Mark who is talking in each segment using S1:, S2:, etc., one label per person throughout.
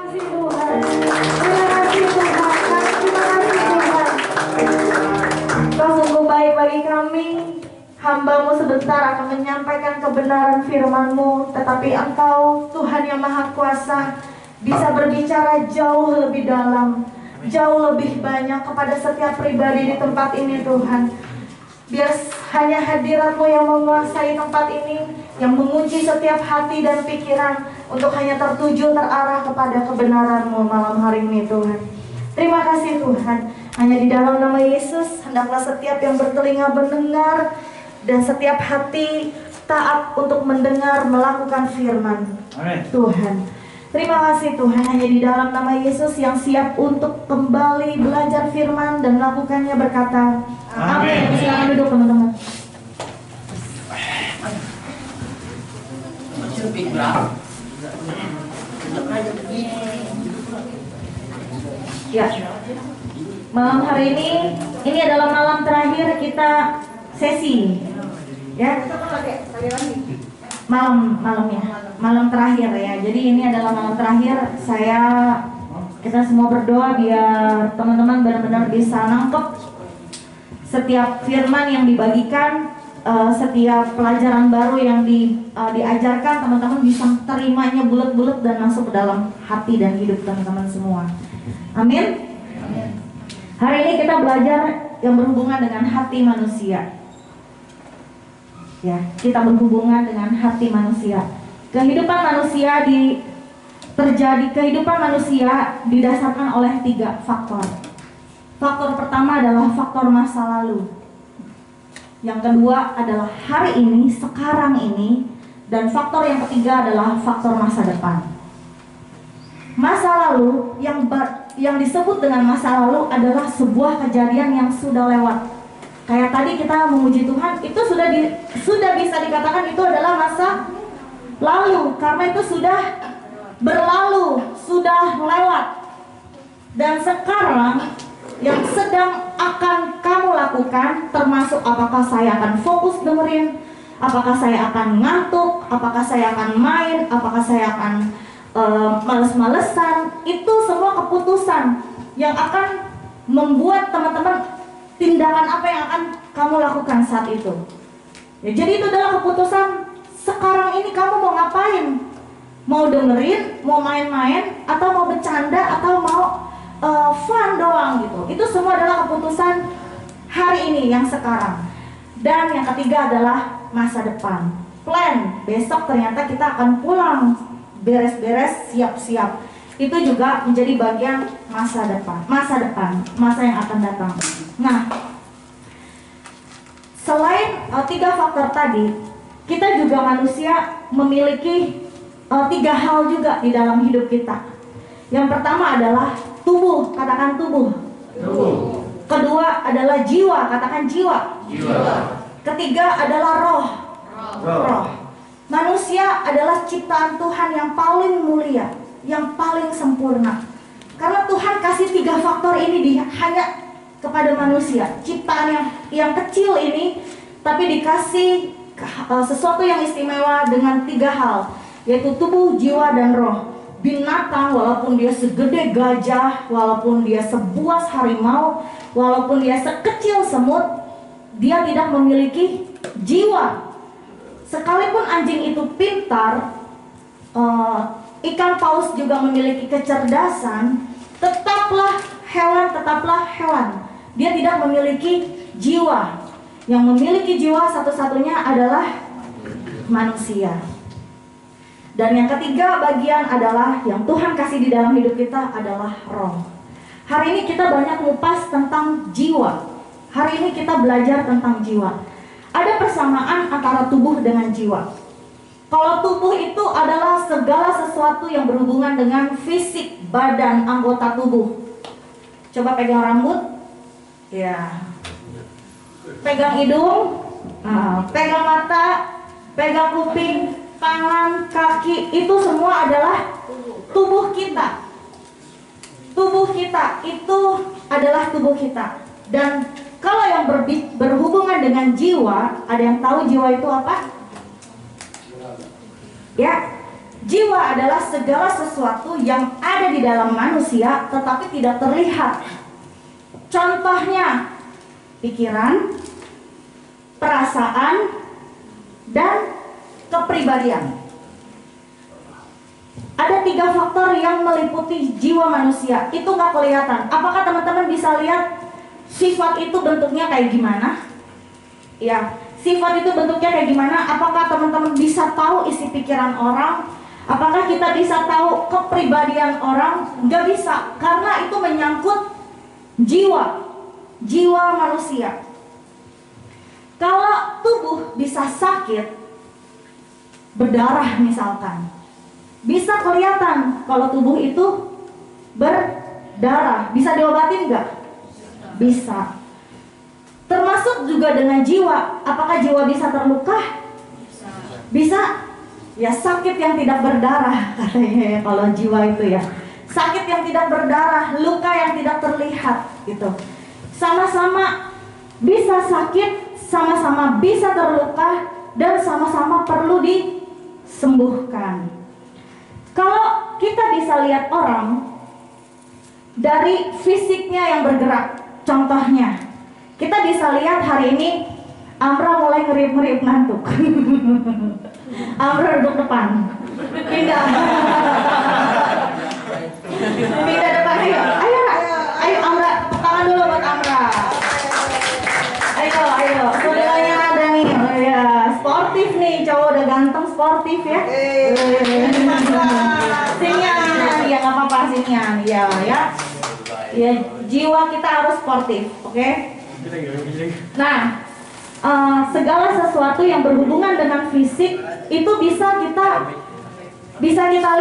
S1: kasih Tuhan. Terima kasih Tuhan. Terima kasih Tuhan. Kau sungguh baik bagi kami. Hamba-Mu sebentar akan menyampaikan kebenaran firman-Mu, tetapi Engkau, Tuhan yang Maha Kuasa, bisa berbicara jauh lebih dalam, jauh lebih banyak kepada setiap pribadi di tempat ini Tuhan. Biar hanya hadirat-Mu yang menguasai tempat ini, yang menguji setiap hati dan pikiran untuk hanya tertuju terarah kepada kebenaran-Mu malam hari ini Tuhan. Terima kasih Tuhan. Hanya di dalam nama Yesus, hendaklah setiap yang bertelinga mendengar dan setiap hati taat untuk mendengar, melakukan firman.
S2: Amin.
S1: Tuhan, terima kasih Tuhan. Hanya di dalam nama Yesus yang siap untuk kembali belajar firman dan melakukannya berkata amin. Silakan duduk teman-teman. Ya, malam hari ini adalah malam terakhir kita sesi, ya. Malam terakhir ya. Jadi ini adalah malam terakhir. Kita semua berdoa biar teman-teman benar-benar bisa nangkep setiap firman yang dibagikan, setiap pelajaran baru yang diajarkan, teman-teman bisa terimanya bulat-bulat dan masuk ke dalam hati dan hidup teman-teman semua. Amin. Hari ini kita belajar yang berhubungan dengan hati manusia. Ya, kita berhubungan dengan hati manusia. Kehidupan manusia didasarkan oleh 3 faktor. Faktor pertama adalah faktor masa lalu. Yang kedua adalah hari ini, sekarang ini, dan faktor yang ketiga adalah faktor masa depan. Masa lalu yang disebut dengan masa lalu adalah sebuah kejadian yang sudah lewat. Kayak tadi kita memuji Tuhan, itu sudah bisa dikatakan itu adalah masa lalu karena itu sudah berlalu, sudah lewat. Dan sekarang yang sedang akan kamu lakukan, termasuk apakah saya akan fokus dengerin, apakah saya akan ngantuk, apakah saya akan main, apakah saya akan males-malesan, itu semua keputusan yang akan membuat teman-teman tindakan apa yang akan kamu lakukan saat itu. Ya, jadi itu adalah keputusan sekarang ini kamu mau ngapain, mau dengerin, mau main-main, atau mau bercanda, atau mau fun doang gitu. Itu semua adalah keputusan hari ini yang sekarang. Dan yang ketiga adalah masa depan. Plan, besok ternyata kita akan pulang, beres-beres, siap-siap. Itu juga menjadi bagian masa depan, masa yang akan datang. Nah, selain 3 faktor tadi, kita juga manusia memiliki 3 hal juga di dalam hidup kita. Yang pertama adalah tubuh, katakan tubuh. Kedua adalah jiwa, katakan jiwa. Ketiga adalah roh. Manusia adalah ciptaan Tuhan yang paling mulia, yang paling sempurna. Karena Tuhan kasih 3 faktor ini hanya kepada manusia. Ciptaan yang kecil ini, tapi dikasih sesuatu yang istimewa dengan 3 hal, yaitu tubuh, jiwa, dan roh. Binatang, walaupun dia segede gajah, walaupun dia sebuas harimau, walaupun dia sekecil semut, dia tidak memiliki jiwa. Sekalipun anjing itu pintar, ikan paus juga memiliki kecerdasan, tetaplah hewan. Dia tidak memiliki jiwa. Yang memiliki jiwa satu-satunya adalah manusia. Dan yang ketiga bagian adalah yang Tuhan kasih di dalam hidup kita adalah roh. Hari ini kita banyak ngupas tentang jiwa. Hari ini kita belajar tentang jiwa. Ada persamaan antara tubuh dengan jiwa. Kalau tubuh itu adalah segala sesuatu yang berhubungan dengan fisik, badan, anggota tubuh. Coba pegang rambut, ya. Pegang hidung, pegang mata, pegang kuping, tangan, kaki, itu semua adalah tubuh kita. Tubuh kita itu adalah tubuh kita. Dan kalau yang berhubungan dengan jiwa, ada yang tahu jiwa itu apa? Ya, Jiwa adalah segala sesuatu yang ada di dalam manusia tetapi tidak terlihat. Contohnya pikiran, perasaan, dan kepribadian. Ada 3 faktor yang meliputi jiwa manusia. Itu nggak kelihatan. Apakah teman-teman bisa lihat sifat itu bentuknya kayak gimana? Ya, sifat itu bentuknya kayak gimana? Apakah teman-teman bisa tahu isi pikiran orang? Apakah kita bisa tahu kepribadian orang? Nggak bisa, karena itu menyangkut jiwa manusia. Kalau tubuh bisa sakit, berdarah misalkan, bisa kelihatan kalau tubuh itu berdarah. Bisa diobatin nggak? Bisa. Termasuk juga dengan jiwa. Apakah jiwa bisa terluka? Bisa. Ya, sakit yang tidak berdarah katanya ya, kalau jiwa itu ya. Sakit yang tidak berdarah, luka yang tidak terlihat gitu. Sama-sama bisa sakit, sama-sama bisa terluka, dan sama-sama perlu disembuhkan. Kalau kita bisa lihat orang dari fisiknya yang bergerak, contohnya kita bisa lihat hari ini Amra mulai ngeriup-ngeriup ngantuk. Amra duduk depan, pindah depan. Ayo Amra, tangan dulu buat Amra. Ayo, saudaranya ada nih. Oh ya, sportif nih, cowok udah ganteng, sportif ya. Sinian, ya nggak apa-apa sinian, ya. Ya, jiwa kita harus sportif, oke? Nah, segala sesuatu yang berhubungan dengan fisik itu bisa kita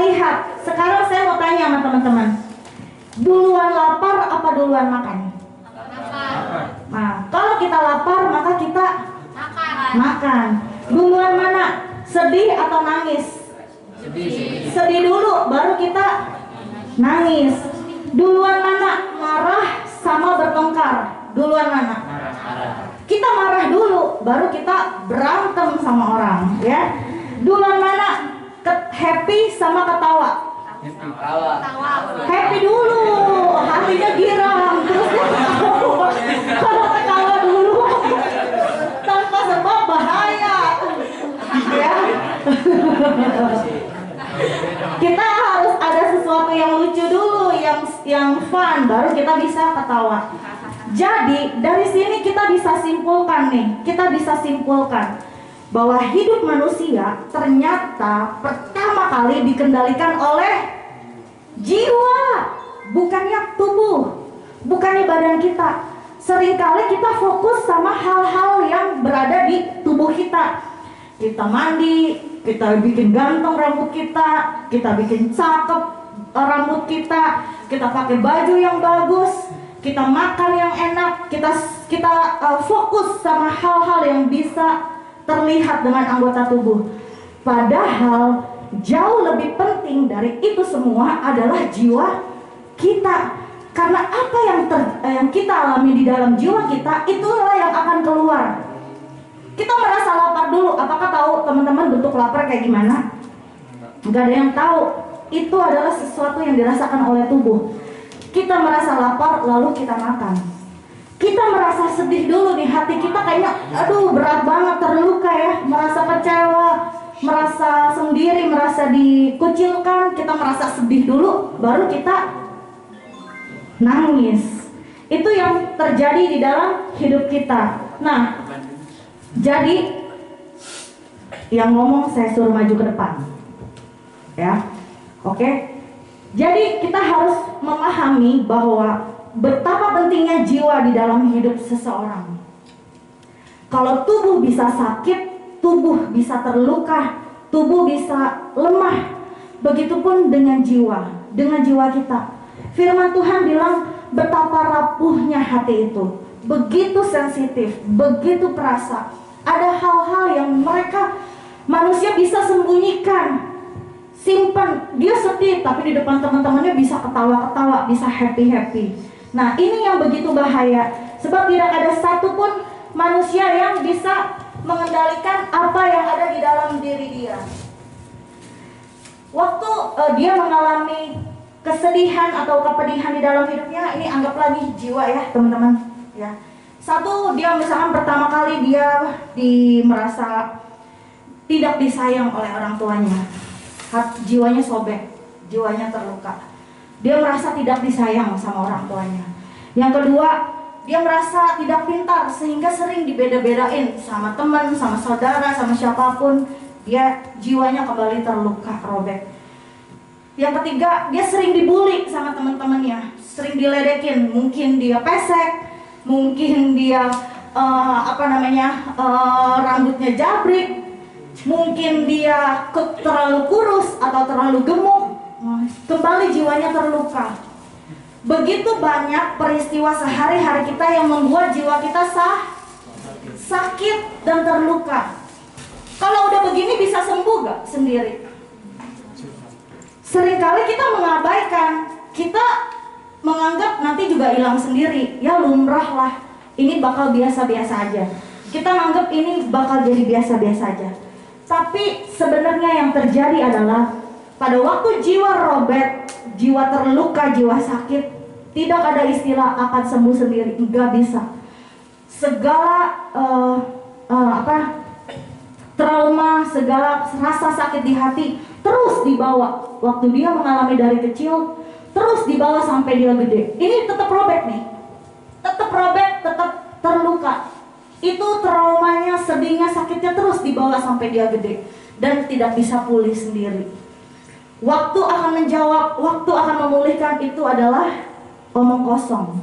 S1: lihat. Sekarang saya mau tanya sama teman-teman, duluan lapar apa duluan makan? Nah, kalau kita lapar maka kita makan. Duluan mana? Sedih atau nangis? Sedih dulu baru kita nangis. Duluan mana? Marah sama bertengkar? Duluan mana? Kita marah dulu baru kita berantem sama orang, ya. Duluan mana? Happy sama ketawa? Happy dulu, hatinya girang, terus dia ketawa. Kalau ketawa dulu tanpa sebab bahaya, ya. Kita harus ada sesuatu yang lucu dulu, yang fun, baru kita bisa ketawa. Jadi dari sini kita bisa simpulkan bahwa hidup manusia ternyata pertama kali dikendalikan oleh jiwa, bukannya tubuh, bukannya badan kita. Seringkali kita fokus sama hal-hal yang berada di tubuh kita. Kita mandi, kita bikin ganteng rambut kita bikin cakep rambut kita pakai baju yang bagus, kita makan yang enak, kita fokus sama hal-hal yang bisa terlihat dengan anggota tubuh. Padahal jauh lebih penting dari itu semua adalah jiwa kita. Karena apa yang kita alami di dalam jiwa kita, itulah yang akan keluar. Kita merasa lapar dulu. Apakah tahu teman-teman bentuk lapar kayak gimana? Gak ada yang tahu. Itu adalah sesuatu yang dirasakan oleh tubuh. Kita merasa lapar lalu kita makan. Kita merasa sedih dulu nih, hati kita kayaknya aduh berat banget, terluka ya, merasa kecewa, merasa sendiri, merasa dikucilkan. Kita merasa sedih dulu baru kita nangis. Itu yang terjadi di dalam hidup kita. Nah, jadi yang ngomong saya suruh maju ke depan, ya, oke? Jadi kita harus memahami bahwa betapa pentingnya jiwa di dalam hidup seseorang. Kalau tubuh bisa sakit, tubuh bisa terluka, tubuh bisa lemah, begitupun dengan jiwa kita. Firman Tuhan bilang betapa rapuhnya hati itu, begitu sensitif, begitu perasa. Ada hal-hal yang manusia bisa sembunyikan, simpan. Dia sedih tapi di depan teman-temannya bisa ketawa-ketawa, bisa happy-happy. Nah, ini yang begitu bahaya, sebab tidak ada satupun manusia yang bisa mengendalikan apa yang ada di dalam diri dia. Waktu dia mengalami kesedihan atau kepedihan di dalam hidupnya, ini anggap lagi jiwa ya teman-teman ya. Satu, dia misalkan pertama kali dia merasa tidak disayang oleh orang tuanya, jiwanya sobek, jiwanya terluka. Dia merasa tidak disayang sama orang tuanya. Yang kedua, dia merasa tidak pintar sehingga sering dibeda-bedain sama teman, sama saudara, sama siapapun. Dia jiwanya kembali terluka, robek. Yang ketiga, dia sering dibully sama teman-temannya, sering diledekin. Mungkin dia pesek, mungkin dia rambutnya jabrik, mungkin dia terlalu kurus atau terlalu gemuk. Kembali jiwanya terluka. Begitu banyak peristiwa sehari-hari kita yang membuat jiwa kita sakit dan terluka. Kalau udah begini bisa sembuh gak sendiri? Seringkali kita mengabaikan, kita menganggap nanti juga hilang sendiri. Ya lumrah lah, ini bakal biasa-biasa aja. Kita menganggap ini bakal jadi biasa-biasa aja. Tapi sebenarnya yang terjadi adalah pada waktu jiwa robek, jiwa terluka, jiwa sakit, tidak ada istilah akan sembuh sendiri, nggak bisa. Segala trauma, segala rasa sakit di hati terus dibawa. Waktu dia mengalami dari kecil, terus dibawa sampai dia gede. Ini tetap robek nih, tetap robek, tetap terluka. Itu traumanya, sedihnya, sakitnya terus dibawa sampai dia gede dan tidak bisa pulih sendiri. Waktu akan menjawab, waktu akan memulihkan, itu adalah omong kosong.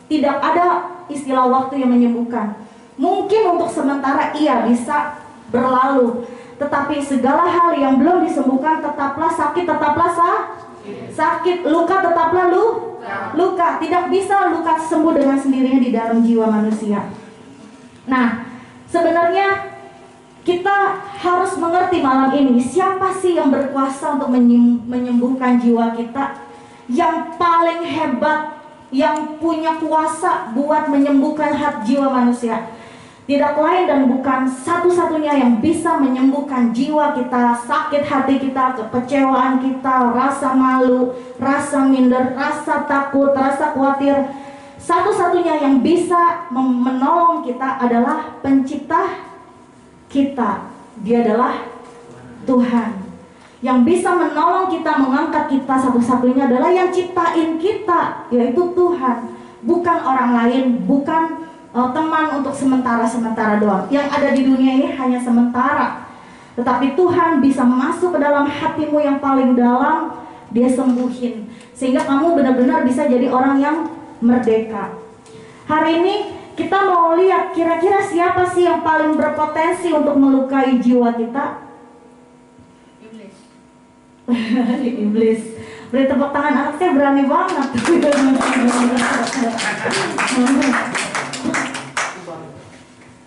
S1: Tidak ada istilah waktu yang menyembuhkan. Mungkin untuk sementara iya bisa berlalu, tetapi segala hal yang belum disembuhkan tetaplah sakit, tetaplah sakit, luka tetaplah luka. Tidak bisa luka sembuh dengan sendirinya di dalam jiwa manusia. Nah, sebenarnya kita harus mengerti malam ini, siapa sih yang berkuasa untuk menyembuhkan jiwa kita? Yang paling hebat, yang punya kuasa buat menyembuhkan hati jiwa manusia, tidak lain dan bukan satu-satunya yang bisa menyembuhkan jiwa kita, sakit hati kita, kekecewaan kita, rasa malu, rasa minder, rasa takut, rasa khawatir. Satu-satunya yang bisa menolong kita adalah pencipta kita. Dia adalah Tuhan. Yang bisa menolong kita, mengangkat kita, satu-satunya adalah yang ciptain kita, yaitu Tuhan. Bukan orang lain, bukan teman untuk sementara-sementara doang. Yang ada di dunia ini hanya sementara. Tetapi Tuhan bisa masuk ke dalam hatimu yang paling dalam, dia sembuhin. Sehingga kamu benar-benar bisa jadi orang yang merdeka. Hari ini kita mau lihat kira-kira siapa sih yang paling berpotensi untuk melukai jiwa kita? Iblis. Iblis. Beri tepuk tangan, anak saya berani banget.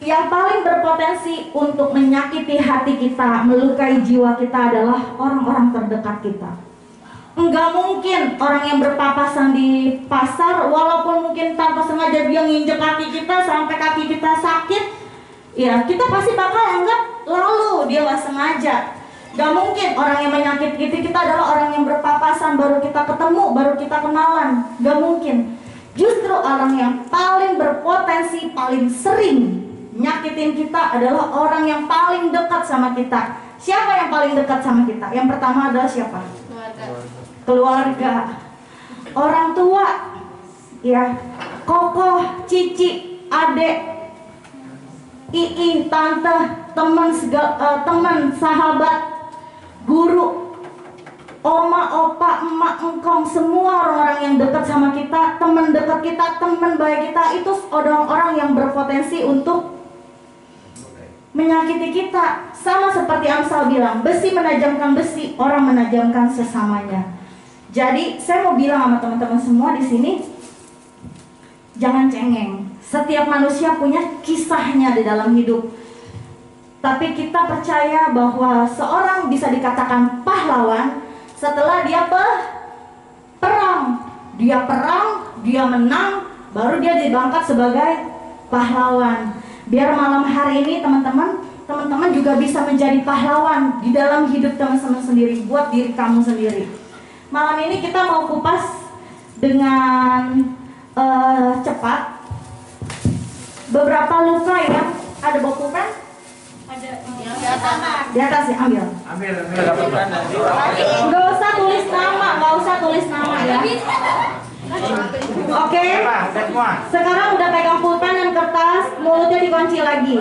S1: Yang paling berpotensi untuk menyakiti hati kita, melukai jiwa kita adalah orang-orang terdekat kita. Enggak mungkin orang yang berpapasan di pasar, walaupun mungkin tanpa sengaja dia nginjek kaki kita sampai kaki kita sakit, ya kita pasti bakal anggap lalu dia nggak sengaja. Gak mungkin orang yang menyakiti kita adalah orang yang berpapasan, baru kita ketemu, baru kita kenalan. Gak mungkin. Justru orang yang paling berpotensi, paling sering nyakitin kita adalah orang yang paling dekat sama kita. Siapa yang paling dekat sama kita? Yang pertama adalah siapa? Keluarga, orang tua, ya, kokoh, cici, adek, ii, tante, teman, sahabat, guru, oma, opa, emak, engkong, semua orang-orang yang dekat sama kita, teman dekat kita, teman baik kita, itu orang-orang yang berpotensi untuk menyakiti kita. Sama seperti Amsal bilang, besi menajamkan besi, orang menajamkan sesamanya. Jadi saya mau bilang sama teman-teman semua di sini, jangan cengeng. Setiap manusia punya kisahnya di dalam hidup. Tapi kita percaya bahwa seorang bisa dikatakan pahlawan setelah dia perang. Dia perang, dia menang, baru dia diangkat sebagai pahlawan. Biar malam hari ini teman-teman juga juga bisa menjadi pahlawan di dalam hidup teman-teman sendiri, buat diri kamu sendiri. Malam ini kita mau kupas dengan cepat beberapa luka yang ada bawa pulpen? Ada di atas ya, ambil. Nggak usah tulis nama ya. Oke. Sekarang udah pegang pulpen dan kertas, mulutnya dikunci lagi.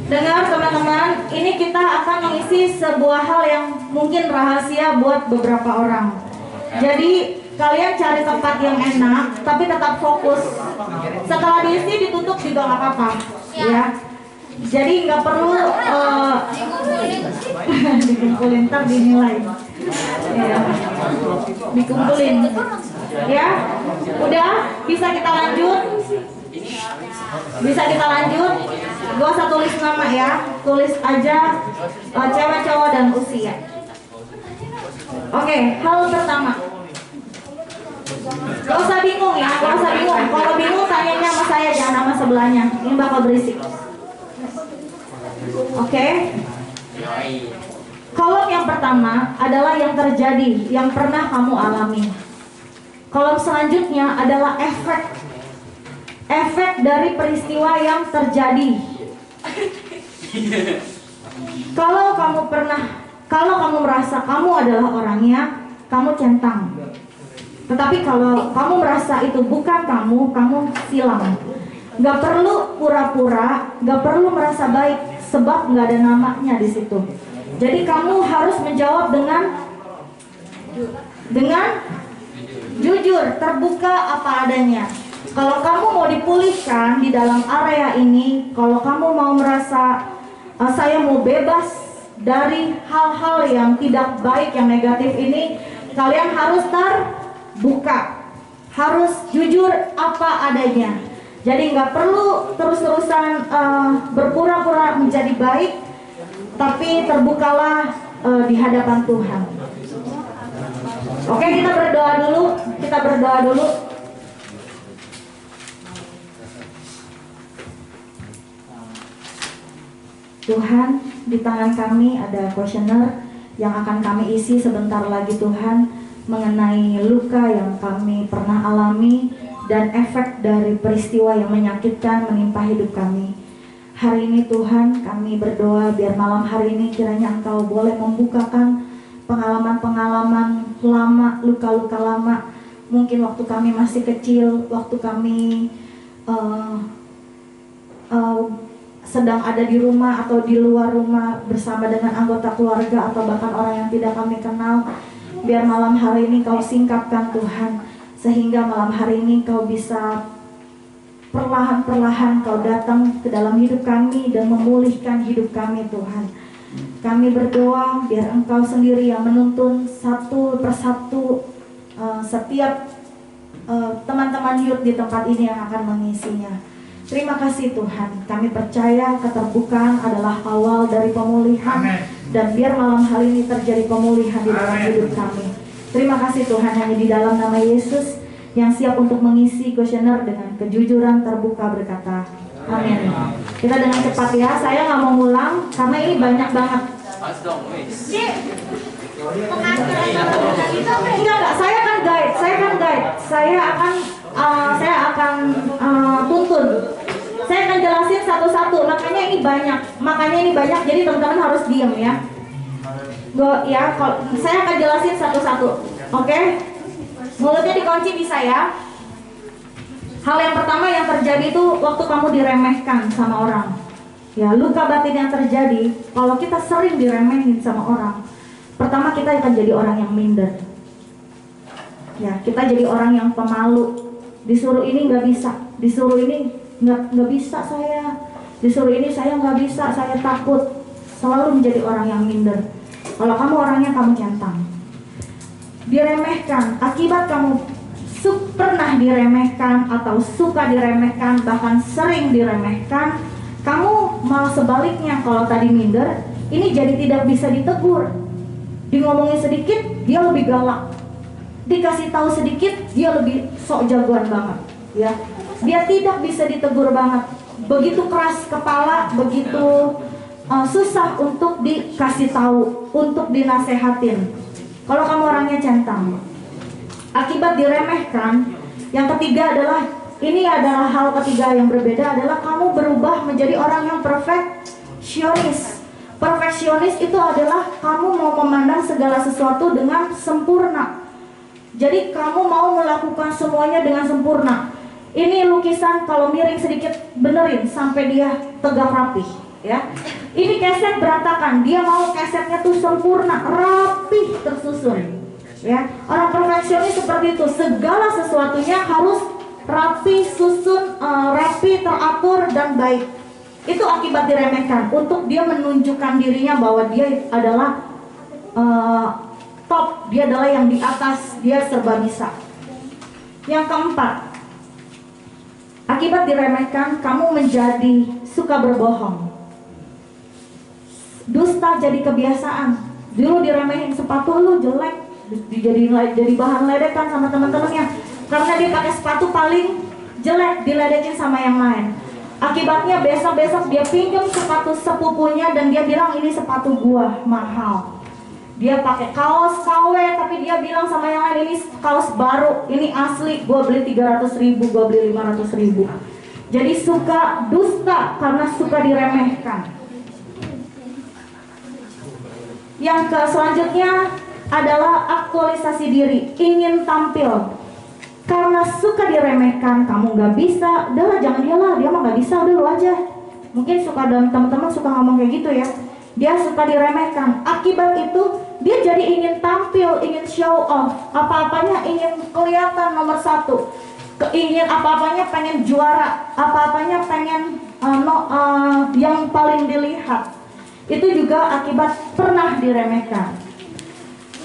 S1: Dengar teman-teman, ini kita akan mengisi sebuah hal yang mungkin rahasia buat beberapa orang. Jadi kalian cari tempat yang enak, tapi tetap fokus. Setelah diisi ditutup juga nggak apa-apa, ya. Jadi nggak perlu dikumpulin, ntar dinilai. Ya. Dikumpulin, ya. Udah, bisa kita lanjut. Gak usah tulis nama ya, tulis aja cewek, cowok, dan usia. Oke, hal pertama. Gak usah bingung ya, Kalau bingung tanyanya sama saya, jangan sama sebelahnya. Ini bakal berisik. Oke. Kolom yang pertama adalah yang terjadi, yang pernah kamu alami. Kolom selanjutnya adalah efek dari peristiwa yang terjadi. Kalau kamu merasa kamu adalah orangnya, kamu centang. Tetapi kalau kamu merasa itu bukan kamu silang. Gak perlu pura-pura, gak perlu merasa baik, sebab gak ada namanya di situ. Jadi kamu harus menjawab dengan jujur, terbuka apa adanya. Kalau kamu mau dipulihkan di dalam area ini, kalau kamu mau merasa saya mau bebas dari hal-hal yang tidak baik, yang negatif ini, kalian harus terbuka, harus jujur apa adanya. Jadi nggak perlu terus-terusan berpura-pura menjadi baik, tapi terbukalah di hadapan Tuhan. Oke, kita berdoa dulu. Tuhan, di tangan kami ada kuesioner yang akan kami isi sebentar lagi Tuhan, mengenai luka yang kami pernah alami dan efek dari peristiwa yang menyakitkan menimpa hidup kami. Hari ini Tuhan, kami berdoa biar malam hari ini kiranya Engkau boleh membukakan pengalaman-pengalaman lama, luka-luka lama. Mungkin waktu kami masih kecil, waktu kami sedang ada di rumah atau di luar rumah bersama dengan anggota keluarga atau bahkan orang yang tidak kami kenal. Biar malam hari ini Kau singkapkan Tuhan, sehingga malam hari ini Kau bisa perlahan-perlahan Kau datang ke dalam hidup kami dan memulihkan hidup kami Tuhan. Kami berdoa biar Engkau sendiri yang menuntun satu persatu setiap teman-teman youth di tempat ini yang akan mengisinya. Terima kasih Tuhan, kami percaya keterbukaan adalah awal dari pemulihan. Amen. Dan biar malam hari ini terjadi pemulihan di dalam hidup kami. Terima kasih Tuhan, hanya di dalam nama Yesus yang siap untuk mengisi kuesioner dengan kejujuran terbuka berkata amin. Kita dengan cepat ya, saya nggak mau ngulang karena ini banyak banget. Enggak, saya akan guide. Saya akan tuntun. Saya akan jelasin satu-satu. Makanya ini banyak. Jadi teman-teman harus diam ya. Saya akan jelasin satu-satu. Oke? Mulutnya dikunci bisa ya. Hal yang pertama yang terjadi itu waktu kamu diremehkan sama orang. Ya, luka batin yang terjadi kalau kita sering diremehin sama orang. Pertama, kita akan jadi orang yang minder. Ya, kita jadi orang yang pemalu. Disuruh ini nggak bisa, disuruh ini nggak bisa saya, disuruh ini saya nggak bisa, saya takut. Selalu menjadi orang yang minder. Kalau kamu orangnya kamu centang. Diremehkan, akibat kamu pernah diremehkan atau suka diremehkan, bahkan sering diremehkan, kamu malah sebaliknya. Kalau tadi minder, ini jadi tidak bisa ditegur. Ngomongin sedikit, dia lebih galak. Dikasih tahu sedikit, dia lebih sok jagoan banget. Ya, dia tidak bisa ditegur banget. begitu keras kepala, begitu susah untuk dikasih tahu, untuk dinasehatin. Kalau kamu orangnya centang, akibat diremehkan. Yang ketiga adalah, ini adalah hal ketiga yang berbeda, adalah kamu berubah menjadi orang yang perfeksionis. Perfeksionis itu adalah kamu mau memandang segala sesuatu dengan sempurna. Jadi kamu mau melakukan semuanya dengan sempurna. Ini lukisan kalau miring sedikit benerin sampai dia tegak rapih, ya. Ini keset berantakan, dia mau kesetnya tuh sempurna, rapih, tersusun. Ya, orang perfeksionis seperti itu, segala sesuatunya harus rapi, susun, rapi, teratur dan baik. Itu akibat diremehkan, untuk dia menunjukkan dirinya bahwa dia adalah top, dia adalah yang di atas, dia serba bisa. Yang keempat, akibat diremehkan, kamu menjadi suka berbohong. Dusta jadi kebiasaan. Dulu diremehin, sepatu lu jelek, jadi bahan ledekan sama teman-temannya karena dia pakai sepatu paling jelek, diledekin sama yang lain. Akibatnya besok-besok dia pinjam sepatu sepupunya dan dia bilang ini sepatu gua mahal. Dia pakai kaos KW tapi dia bilang sama yang lain ini kaos baru, ini asli, gua beli 300.000, gua beli 500.000. Jadi suka dusta karena suka diremehkan. Yang selanjutnya adalah aktualisasi diri, ingin tampil. Karena suka diremehkan, kamu gak bisa, udahlah jangan dia lah, dia mah gak bisa, udah lu aja. Mungkin suka, dan teman-teman suka ngomong kayak gitu ya. Dia suka diremehkan, akibat itu dia jadi ingin tampil, ingin show off, apa-apanya ingin kelihatan nomor satu, ingin apa-apanya pengen juara, apa-apanya pengen yang paling dilihat. Itu juga akibat pernah diremehkan.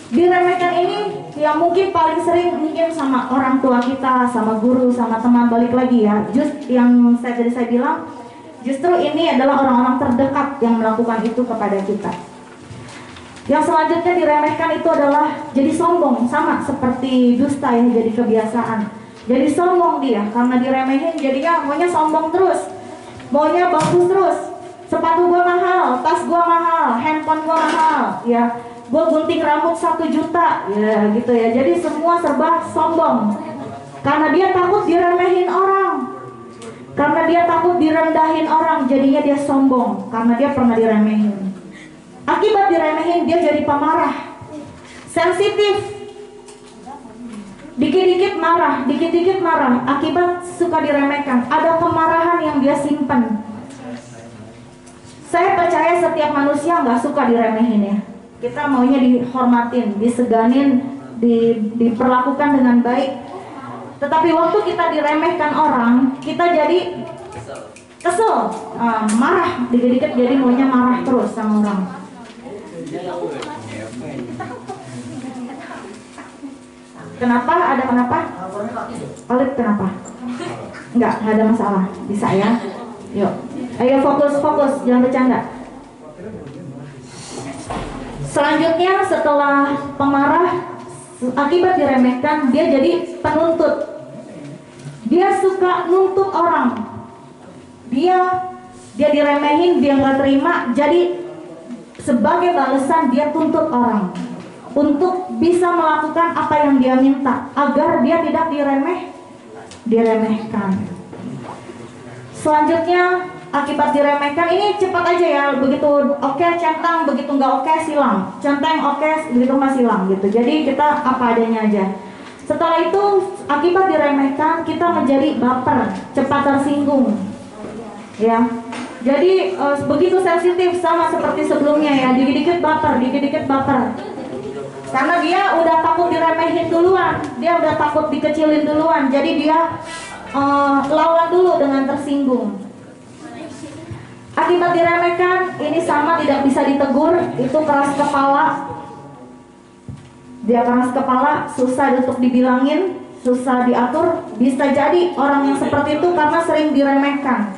S1: Diremehkan ini yang mungkin paling sering mungkin sama orang tua kita, sama guru, sama teman, balik lagi ya. Yang tadi saya bilang, justru ini adalah orang-orang terdekat yang melakukan itu kepada kita. Yang selanjutnya diremehkan itu adalah jadi sombong, sama seperti dusta yang jadi kebiasaan. Jadi sombong dia, karena diremehin jadinya maunya sombong terus, maunya bagus terus. Sepatu gua mahal, tas gua mahal, handphone gua mahal, ya. Gue gunting rambut 1 juta, ya gitu ya. Jadi semua serba sombong, karena dia takut diremehin orang, karena dia takut direndahin orang, jadinya dia sombong karena dia pernah diremehin. Akibat diremehin dia jadi pemarah, sensitif, dikit-dikit marah, akibat suka diremehkan. Ada kemarahan yang dia simpan. Saya percaya setiap manusia nggak suka diremehin ya. Kita maunya dihormatin, diseganin, diperlakukan dengan baik. Tetapi waktu kita diremehkan orang, kita jadi kesel, marah, dikit-dikit jadi maunya marah terus sama orang. Kenapa? Ada kenapa? Oleh kenapa? Enggak ada masalah, bisa ya. Yuk, ayo fokus, jangan bercanda. Selanjutnya setelah pemarah, akibat diremehkan, dia jadi penuntut. Dia suka nuntut orang. Dia diremehin, dia nggak terima, jadi sebagai balasan dia tuntut orang untuk bisa melakukan apa yang dia minta agar dia tidak diremehkan. Selanjutnya akibat diremehkan, ini cepat aja ya, begitu oke centang, begitu nggak oke silang, centang oke, begitu nggak silang gitu. Jadi kita apa adanya aja. Setelah itu akibat diremehkan kita menjadi baper, cepat tersinggung, ya. Jadi begitu sensitif, sama seperti sebelumnya ya, dikit-dikit baper. Karena dia udah takut diremehin duluan, dia udah takut dikecilin duluan, jadi dia lawan dulu dengan tersinggung. Akibat diremehkan, ini sama, tidak bisa ditegur, itu keras kepala. Dia keras kepala, susah untuk dibilangin, susah diatur. Bisa jadi orang yang seperti itu karena sering diremehkan,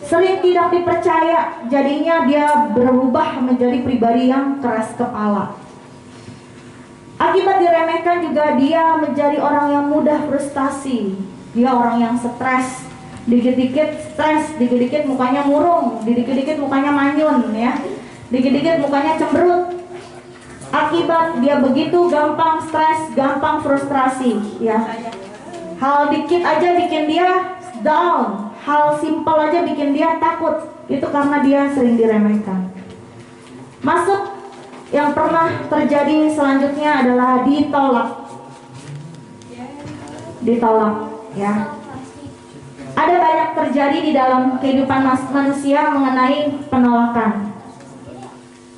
S1: sering tidak dipercaya, jadinya dia berubah menjadi pribadi yang keras kepala. Akibat diremehkan juga dia menjadi orang yang mudah frustasi, dia orang yang stres, dikit-dikit stres, dikit-dikit mukanya murung, dikit-dikit mukanya manyun ya, dikit-dikit mukanya cemberut. Akibat dia begitu gampang stres, gampang frustrasi ya. Hal dikit aja bikin dia down, hal simpel aja bikin dia takut. Itu karena dia sering diremehkan. Masuk yang pernah terjadi selanjutnya adalah ditolak. Ditolak ya. Ada banyak terjadi di dalam kehidupan manusia mengenai penolakan.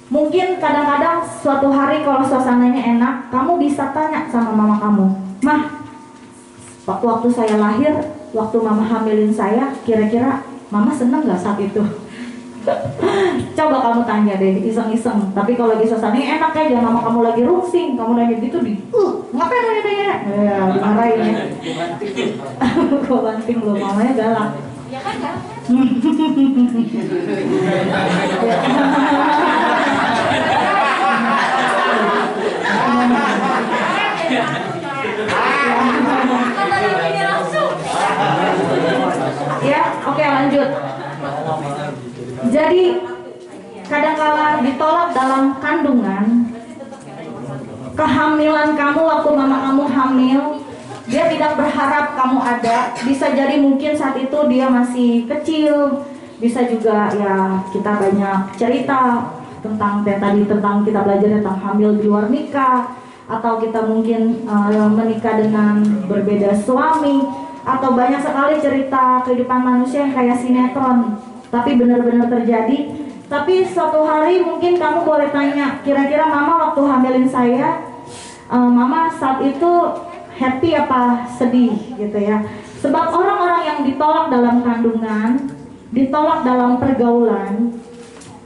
S1: Mungkin kadang-kadang suatu hari kalau suasananya enak, kamu bisa tanya sama mama kamu, "Mah, waktu saya lahir, waktu mama hamilin saya, kira-kira mama seneng gak saat itu?" Coba kamu tanya deh, iseng-iseng. Tapi kalau lagi suasananya enak aja, mama kamu lagi rungsing, kamu nanya gitu ngapain nanya-nanya? Ya, dimarahin ya. Kok banting lo, mamanya galak. Ya kan galak. Ya, oke, lanjut. Jadi kadangkala ditolak dalam kandungan, kehamilan kamu waktu mama kamu hamil, dia tidak berharap kamu ada. Bisa jadi mungkin saat itu dia masih kecil. Bisa juga ya, kita banyak cerita tentang tentang kita belajar tentang hamil di luar nikah, atau kita mungkin menikah dengan berbeda suami, atau banyak sekali cerita kehidupan manusia yang kayak sinetron, tapi benar-benar terjadi. Tapi suatu hari mungkin kamu boleh tanya, kira-kira mama waktu hamilin saya, mama saat itu happy apa sedih gitu ya. Sebab orang-orang yang ditolak dalam kandungan, ditolak dalam pergaulan,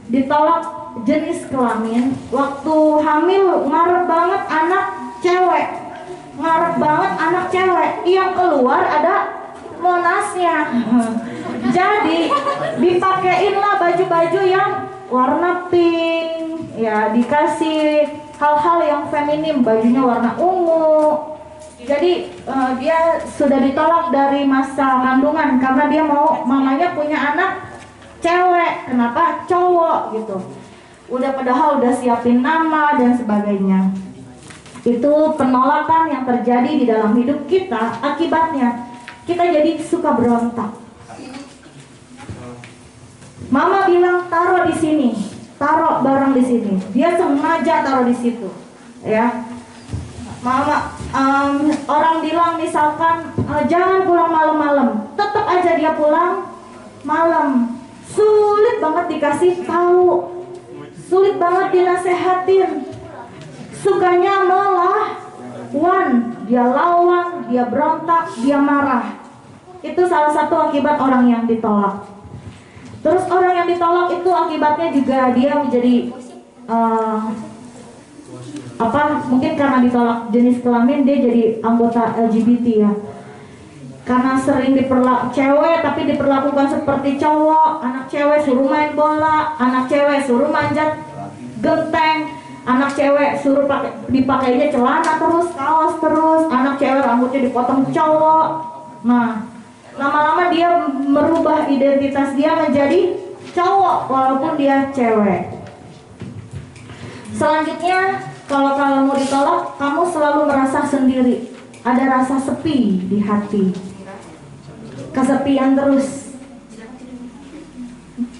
S1: ditolak jenis kelamin, waktu hamil ngarep banget anak cewek, ngarep banget anak cewek, yang keluar ada monasnya. Jadi dipakeinlah baju-baju yang warna pink ya, dikasih hal-hal yang feminim, bajunya warna ungu. Jadi dia sudah ditolak dari masa kandungan karena dia mau mamanya punya anak cewek, kenapa cowok gitu. Udah padahal udah siapin nama dan sebagainya. Itu penolakan yang terjadi di dalam hidup kita. Akibatnya kita jadi suka berontak. Mama bilang taruh di sini, taruh barang di sini. Dia sengaja taruh di situ, ya. Mama, orang bilang misalkan jangan pulang malam-malam, tetap aja dia pulang malam. Sulit banget dikasih tahu, sulit banget dinasehatin. Sukanya melawan, dia lawan, dia berontak, dia marah. Itu salah satu akibat orang yang ditolak. Terus orang yang ditolak itu akibatnya juga dia menjadi mungkin karena ditolak jenis kelamin, dia jadi anggota LGBT ya. Karena sering cewek tapi diperlakukan seperti cowok. Anak cewek suruh main bola, anak cewek suruh manjat genteng, anak cewek suruh dipakainya celana terus, kaos terus, anak cewek rambutnya dipotong cowok. Nah, lama-lama dia merubah identitas dia menjadi cowok walaupun dia cewek. Selanjutnya, kalau kamu ditolak, kamu selalu merasa sendiri. Ada rasa sepi di hati, kesepian terus.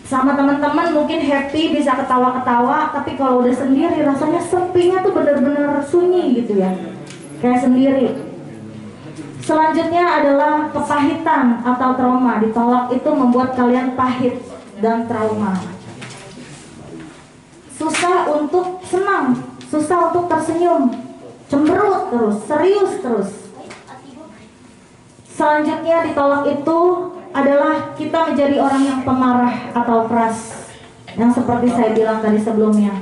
S1: Sama teman-teman mungkin happy, bisa ketawa-ketawa, tapi kalau udah sendiri rasanya sepinya tuh bener-bener sunyi gitu ya, kayak sendiri. Selanjutnya adalah kepahitan atau trauma. Ditolak itu membuat kalian pahit dan trauma. Susah untuk senang, susah untuk tersenyum, cemberut terus, serius terus. Selanjutnya ditolak itu adalah kita menjadi orang yang pemarah atau keras, yang seperti saya bilang tadi sebelumnya.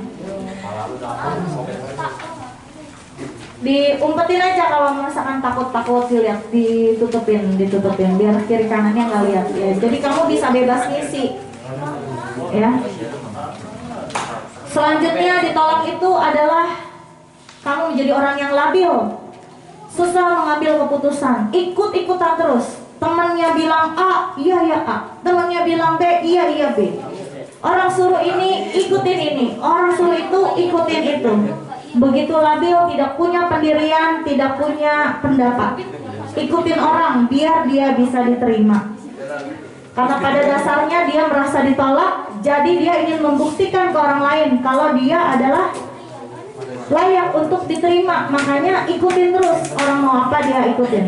S1: Diumpetin aja kalau misalkan takut dilihat, ditutupin biar kiri kanannya nggak lihat ya. Jadi kamu bisa bebas ngisi ya. Selanjutnya ditolak itu adalah kamu menjadi orang yang labil, susah mengambil keputusan, ikut-ikutan terus. Temannya bilang A, iya ya A. Temannya bilang B, iya iya B. Orang suruh ini, ikutin ini. Orang suruh itu, ikutin itu. Begitu labil, tidak punya pendirian, tidak punya pendapat. Ikutin orang, biar dia bisa diterima. Karena pada dasarnya dia merasa ditolak, jadi dia ingin membuktikan ke orang lain kalau dia adalah layak untuk diterima. Makanya ikutin terus, orang mau apa dia ikutin.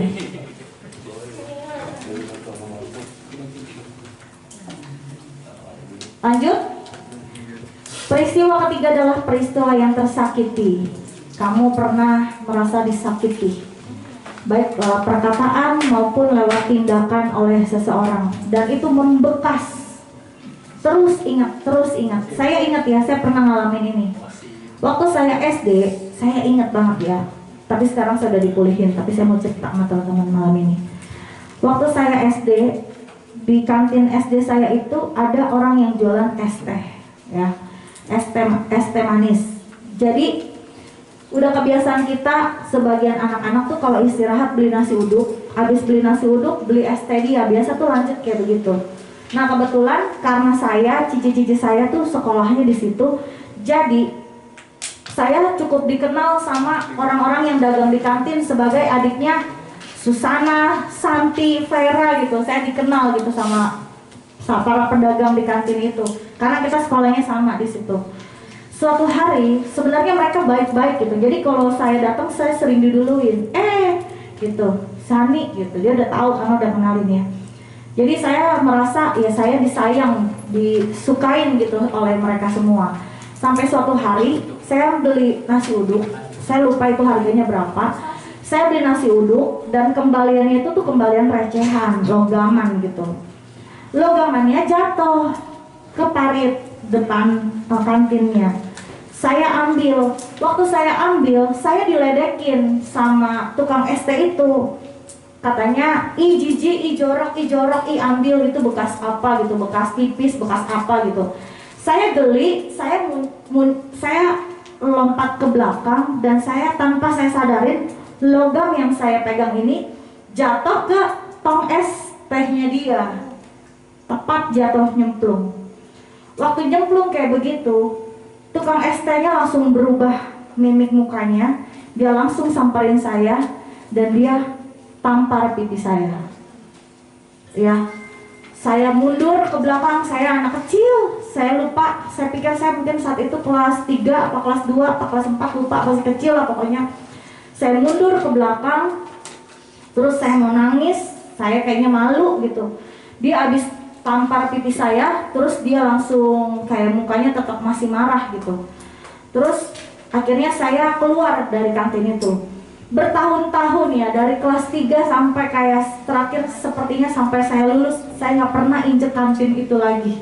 S1: Lanjut. Peristiwa ketiga adalah peristiwa yang tersakiti. Kamu pernah merasa disakiti, baik lewat perkataan maupun lewat tindakan oleh seseorang, dan itu membekas. Terus ingat. Saya ingat ya, saya pernah ngalamin ini. Waktu saya SD, saya ingat banget ya. Tapi sekarang saya udah dipulihin, tapi saya mau cerita sama teman-teman malam ini. Waktu saya SD, di kantin SD saya itu ada orang yang jualan es teh, ya, es teh manis. Jadi udah kebiasaan kita sebagian anak-anak tuh kalau istirahat beli nasi uduk, habis beli nasi uduk beli es teh dia, biasa tuh lanjut kayak begitu. Nah kebetulan karena saya, cici-cici saya tuh sekolahnya di situ, jadi saya cukup dikenal sama orang-orang yang dagang di kantin sebagai adiknya Susana, Santi, Vera gitu. Saya dikenal gitu sama para pedagang di kantin itu, karena kita sekolahnya sama di situ. Suatu hari sebenarnya mereka baik-baik gitu. Jadi kalau saya datang saya sering diduluin, gitu, Sani gitu. Dia udah tahu karena udah kenalin ya. Jadi saya merasa ya saya disayang, disukain gitu oleh mereka semua. Sampai suatu hari saya beli nasi uduk, saya lupa itu harganya berapa. Saya beli nasi uduk dan kembaliannya itu tuh kembalian recehan, logaman gitu. Logamannya jatuh ke parit depan kantinnya. Saya ambil, waktu saya ambil, saya diledekin sama tukang es teh itu. Katanya, ih jijik, ih jorok, ih ambil itu bekas apa gitu, bekas pipis, bekas apa gitu. Saya geli, saya lompat ke belakang dan saya tanpa saya sadarin logam yang saya pegang ini jatuh ke tong es tehnya dia, tepat jatuh nyemplung. Waktu nyemplung kayak begitu, tukang es tehnya langsung berubah mimik mukanya, dia langsung samperin saya dan dia tampar pipi saya. Ya, saya mundur ke belakang, saya anak kecil, saya lupa, saya pikir saya mungkin saat itu kelas 3 atau kelas 2 atau kelas 4, lupa, masih kecil lah pokoknya. Saya mundur ke belakang, terus saya mau nangis, saya kayaknya malu gitu. Dia habis tampar pipi saya, terus dia langsung kayak mukanya tetap masih marah gitu. Terus akhirnya saya keluar dari kantin itu. Bertahun-tahun ya, dari kelas 3 sampai kayak terakhir sepertinya sampai saya lulus, saya nggak pernah injek kantin itu lagi.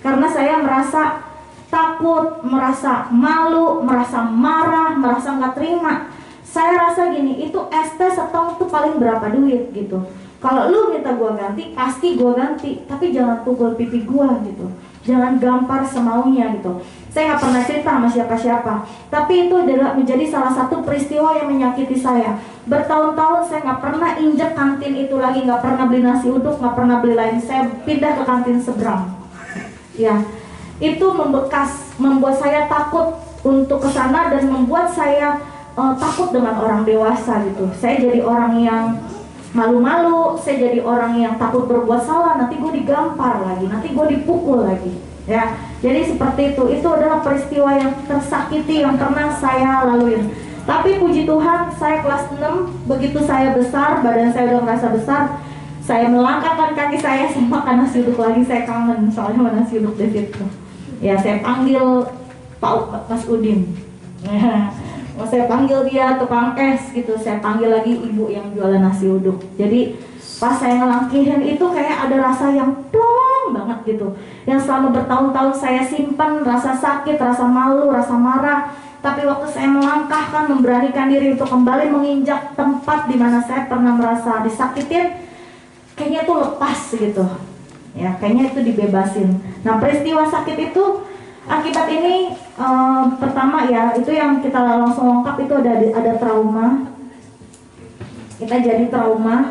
S1: Karena saya merasa takut, merasa malu, merasa marah, merasa nggak terima. Saya rasa gini, itu es teh setong tuh paling berapa duit gitu. Kalau lu minta gua ganti, pasti gua ganti, tapi jangan pukul pipi gua gitu. Jangan gampar semaunya gitu. Saya nggak pernah cerita sama siapa-siapa, tapi itu adalah menjadi salah satu peristiwa yang menyakiti saya. Bertahun-tahun saya nggak pernah injek kantin itu lagi, nggak pernah beli nasi uduk, nggak pernah beli lain. Saya pindah ke kantin seberang. Ya, itu membekas, membuat saya takut untuk ke sana dan membuat saya takut dengan orang dewasa gitu. Saya jadi orang yang malu-malu, saya jadi orang yang takut berbuat salah, nanti gue digampar lagi, nanti gue dipukul lagi, ya. Jadi seperti itu adalah peristiwa yang tersakiti yang pernah saya laluin. Tapi puji Tuhan, saya kelas 6, begitu saya besar, badan saya udah merasa besar, saya melangkahkan kaki saya makan nasi uduk lagi. Saya kangen soalnya sama nasi uduk di situ. Ya, saya panggil Pak Mas Udin. Saya panggil dia tukang es gitu, saya panggil lagi ibu yang jualan nasi uduk. Jadi pas saya ngelangkihin itu kayak ada rasa yang plong banget gitu, yang selama bertahun-tahun saya simpan, rasa sakit, rasa malu, rasa marah. Tapi waktu saya melangkahkan, memberanikan diri untuk kembali menginjak tempat di mana saya pernah merasa disakitin, kayaknya itu lepas gitu, ya kayaknya itu dibebasin. Nah peristiwa sakit itu akibat ini pertama ya, itu yang kita langsung lengkap itu ada trauma. Kita jadi trauma.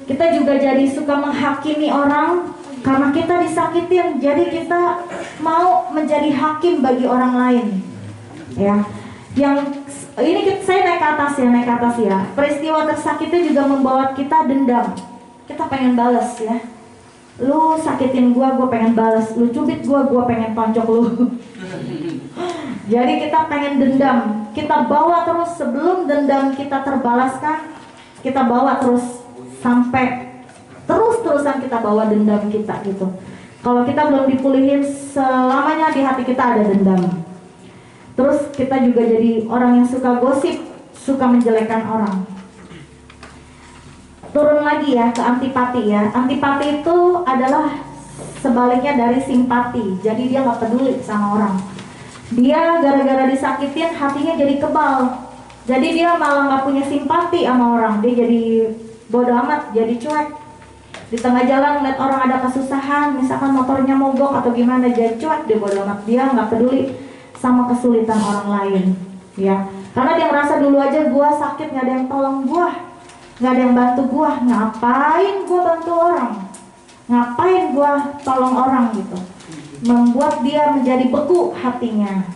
S1: Kita juga jadi suka menghakimi orang karena kita disakitin. Jadi kita mau menjadi hakim bagi orang lain. Ya, yang ini saya naik ke atas ya. Peristiwa tersakiti juga membawa kita dendam. Kita pengen balas ya. Lu sakitin gua pengen balas. Lu cubit gua pengen tonjok lu. Jadi kita pengen dendam. Kita bawa terus sebelum dendam kita terbalaskan. Kita bawa terus sampai terus-terusan kita bawa dendam kita gitu. Kalau kita belum dipulihin selamanya di hati kita ada dendam. Terus kita juga jadi orang yang suka gosip, suka menjelekkan orang. Turun lagi ya ke antipati ya. Antipati itu adalah sebaliknya dari simpati. Jadi dia gak peduli sama orang. Dia gara-gara disakitin hatinya jadi kebal. Jadi dia malah gak punya simpati sama orang. Dia jadi bodoh amat, jadi cuek. Di tengah jalan ngeliat orang ada kesusahan, misalkan motornya mogok atau gimana, jadi cuek, dia bodoh amat. Dia nggak peduli sama kesulitan orang lain, ya. Karena dia merasa dulu aja gua sakit nggak ada yang tolong gua, nggak ada yang bantu gua, ngapain gua bantu orang, ngapain gua tolong orang gitu. Membuat dia menjadi beku hatinya.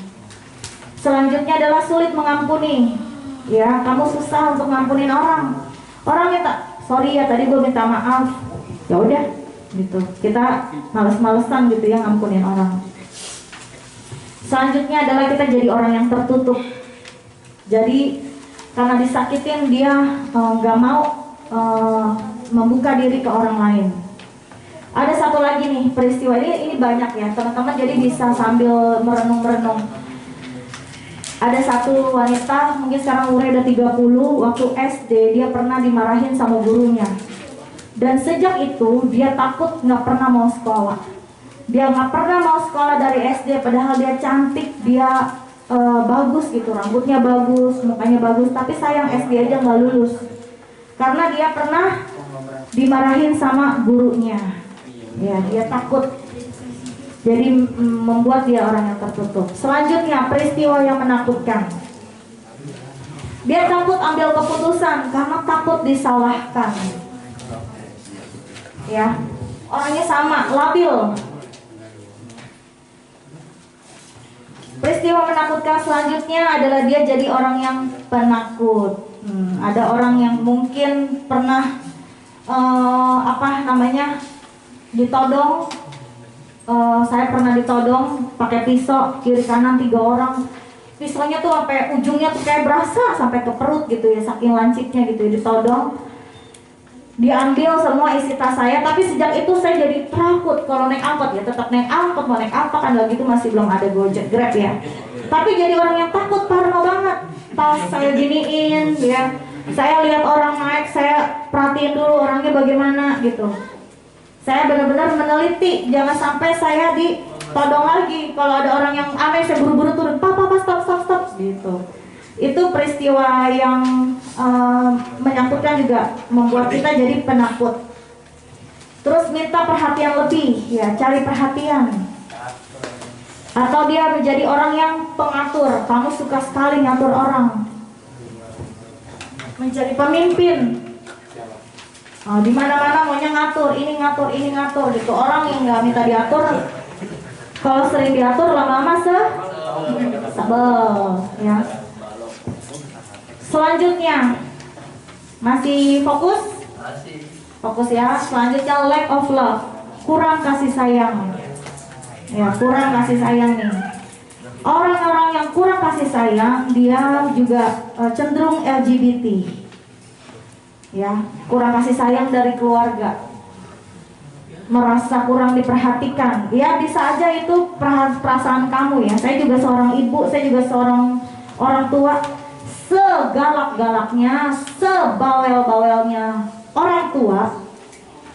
S1: Selanjutnya adalah sulit mengampuni, ya. Kamu susah untuk ngampunin orang. Orang minta, sorry ya tadi gue minta maaf, ya udah gitu. Kita males-malesan gitu ya ngampunin orang. Selanjutnya adalah kita jadi orang yang tertutup. Jadi karena disakitin dia nggak mau membuka diri ke orang lain. Ada satu lagi nih peristiwa ini banyak ya teman-teman, jadi bisa sambil merenung-merenung. Ada satu wanita, mungkin sekarang umurnya udah 30, waktu SD dia pernah dimarahin sama gurunya. Dan sejak itu dia takut nggak pernah mau sekolah. Dia nggak pernah mau sekolah dari SD, padahal dia cantik, dia bagus gitu, rambutnya bagus, mukanya bagus. Tapi sayang SD aja nggak lulus. Karena dia pernah dimarahin sama gurunya. Ya, dia takut. Jadi membuat dia orang yang tertutup. Selanjutnya peristiwa yang menakutkan. Dia takut ambil keputusan karena takut disalahkan. Ya, orangnya sama, labil. Peristiwa menakutkan selanjutnya adalah dia jadi orang yang penakut. Ada orang yang mungkin pernah ditodong. Saya pernah ditodong pakai pisau kiri kanan 3 orang. Pisaunya tuh sampai ujungnya tuh kayak berasa sampai ke perut gitu ya, saking lancipnya gitu ya, ditodong. Diambil semua isi tas saya, tapi sejak itu saya jadi takut kalau naik angkot ya, tetap naik angkot, mau naik apa kan lagi itu masih belum ada Gojek, Grab ya. Tapi jadi orang yang takut, parno banget. Tas saya giniin ya. Saya lihat orang naik, saya perhatiin dulu orangnya bagaimana gitu. Saya benar-benar meneliti, jangan sampai saya ditodong lagi. Kalau ada orang yang aneh, saya buru-buru turun, Papa, stop gitu. Itu peristiwa yang menyangkutkan juga, membuat kita jadi penakut. Terus minta perhatian lebih, ya, cari perhatian. Atau dia menjadi orang yang pengatur, kamu suka sekali ngatur orang. Menjadi pemimpin. Di mana-mana maunya ngatur, ini ngatur gitu. Orang yang nggak minta diatur, kalau sering diatur lama-lama sebel, ya. Selanjutnya masih fokus? Fokus ya. Selanjutnya lack of love, kurang kasih sayang. Ya, kurang kasih sayang nih. Orang-orang yang kurang kasih sayang dia juga cenderung LGBT. Ya, kurang kasih sayang dari keluarga, merasa kurang diperhatikan. Ya, bisa aja itu perasaan kamu ya. Saya juga seorang ibu, saya juga seorang orang tua. Segalak-galaknya, sebawel-bawelnya orang tua,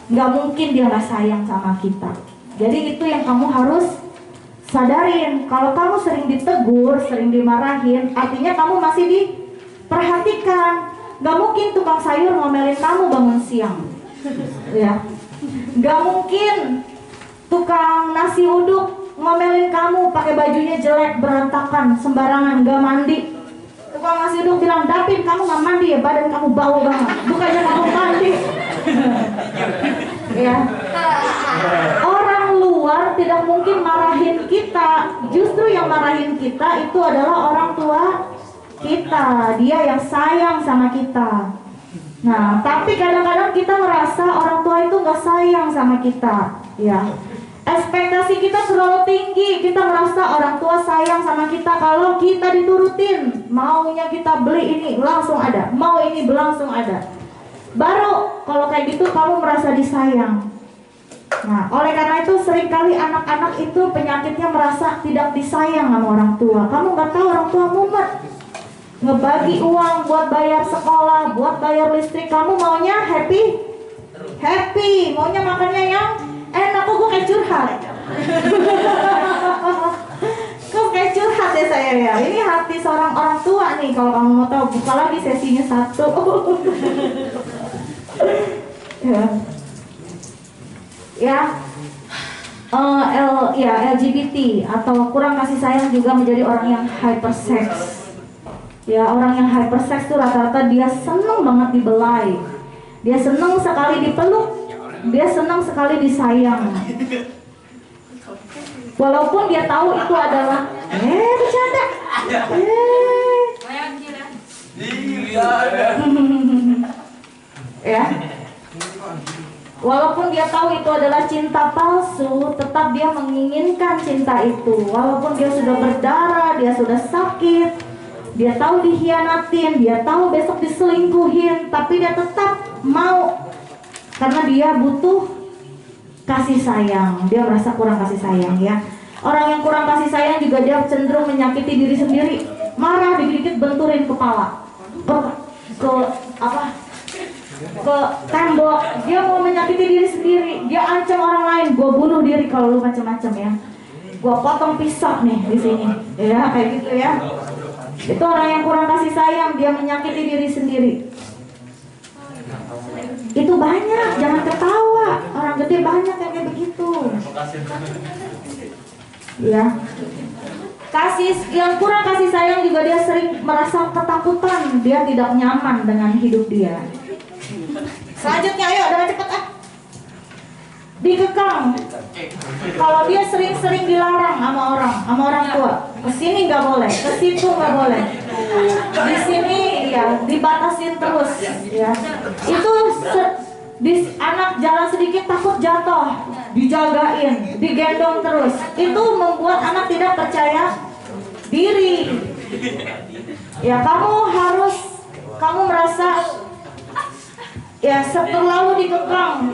S1: nggak mungkin dia nggak sayang sama kita. Jadi itu yang kamu harus sadarin. Kalau kamu sering ditegur, sering dimarahin, artinya kamu masih diperhatikan. Gak mungkin tukang sayur ngomelin kamu bangun siang, ya. Gak mungkin tukang nasi uduk ngomelin kamu pakai bajunya jelek, berantakan, sembarangan, gak mandi. Tukang nasi uduk bilang, Dapin kamu gak mandi ya, badan kamu bau banget. Bukannya kamu mandi, Ya. Orang luar tidak mungkin marahin kita. Justru yang marahin kita itu adalah orang tua kita. Dia yang sayang sama kita. Nah, tapi kadang-kadang kita merasa orang tua itu nggak sayang sama kita. Ya. Ekspektasi kita terlalu tinggi. Kita merasa orang tua sayang sama kita kalau kita diturutin. Maunya kita beli ini langsung ada, mau ini langsung ada. Baru kalau kayak gitu kamu merasa disayang. Nah, oleh karena itu seringkali anak-anak itu penyakitnya merasa tidak disayang sama orang tua. Kamu nggak tahu orang tua mumet ngebagi uang buat bayar sekolah, buat bayar listrik. Kamu maunya happy, maunya makannya yang enak. Kok gue kayak curhat? Kok kayak curhat ya saya ya? Ini hati seorang orang tua nih. Kalau kamu mau tahu, buka lagi sesinya 1. LGBT atau kurang kasih sayang juga menjadi orang yang hypersex. Ya, orang yang hypersex itu rata-rata dia senang banget dibelai. Dia senang sekali dipeluk. Dia senang sekali disayang. Walaupun dia tahu itu adalah bercanda. Ya. Walaupun dia tahu itu adalah cinta palsu, tetap dia menginginkan cinta itu. Walaupun dia sudah berdarah, dia sudah sakit, dia tahu dikhianatin, dia tahu besok diselingkuhin, tapi dia tetap mau karena dia butuh kasih sayang. Dia merasa kurang kasih sayang ya. Orang yang kurang kasih sayang juga dia cenderung menyakiti diri sendiri. Marah dikit-dikit benturin kepala. Ke tembok. Dia mau menyakiti diri sendiri. Dia ancam orang lain, gue bunuh diri kalau lu macam-macam ya. Gue potong pisau nih di sini. Ya kayak gitu ya. Itu orang yang kurang kasih sayang, dia menyakiti diri sendiri. Itu banyak, jangan ketawa. Orang gede banyak yang kayak begitu. Ya. Yang kurang kasih sayang juga dia sering merasa ketakutan. Dia tidak nyaman dengan hidup dia. Selanjutnya, ayo dengan cepat dikekang. Kalau dia sering-sering dilarang sama orang tua, kesini nggak boleh, ke situ nggak boleh, di sini ya dibatasin terus, ya. Itu anak jalan sedikit takut jatuh, dijagain, digendong terus. Itu membuat anak tidak percaya diri. Ya, kamu merasa ya terlalu dikekang.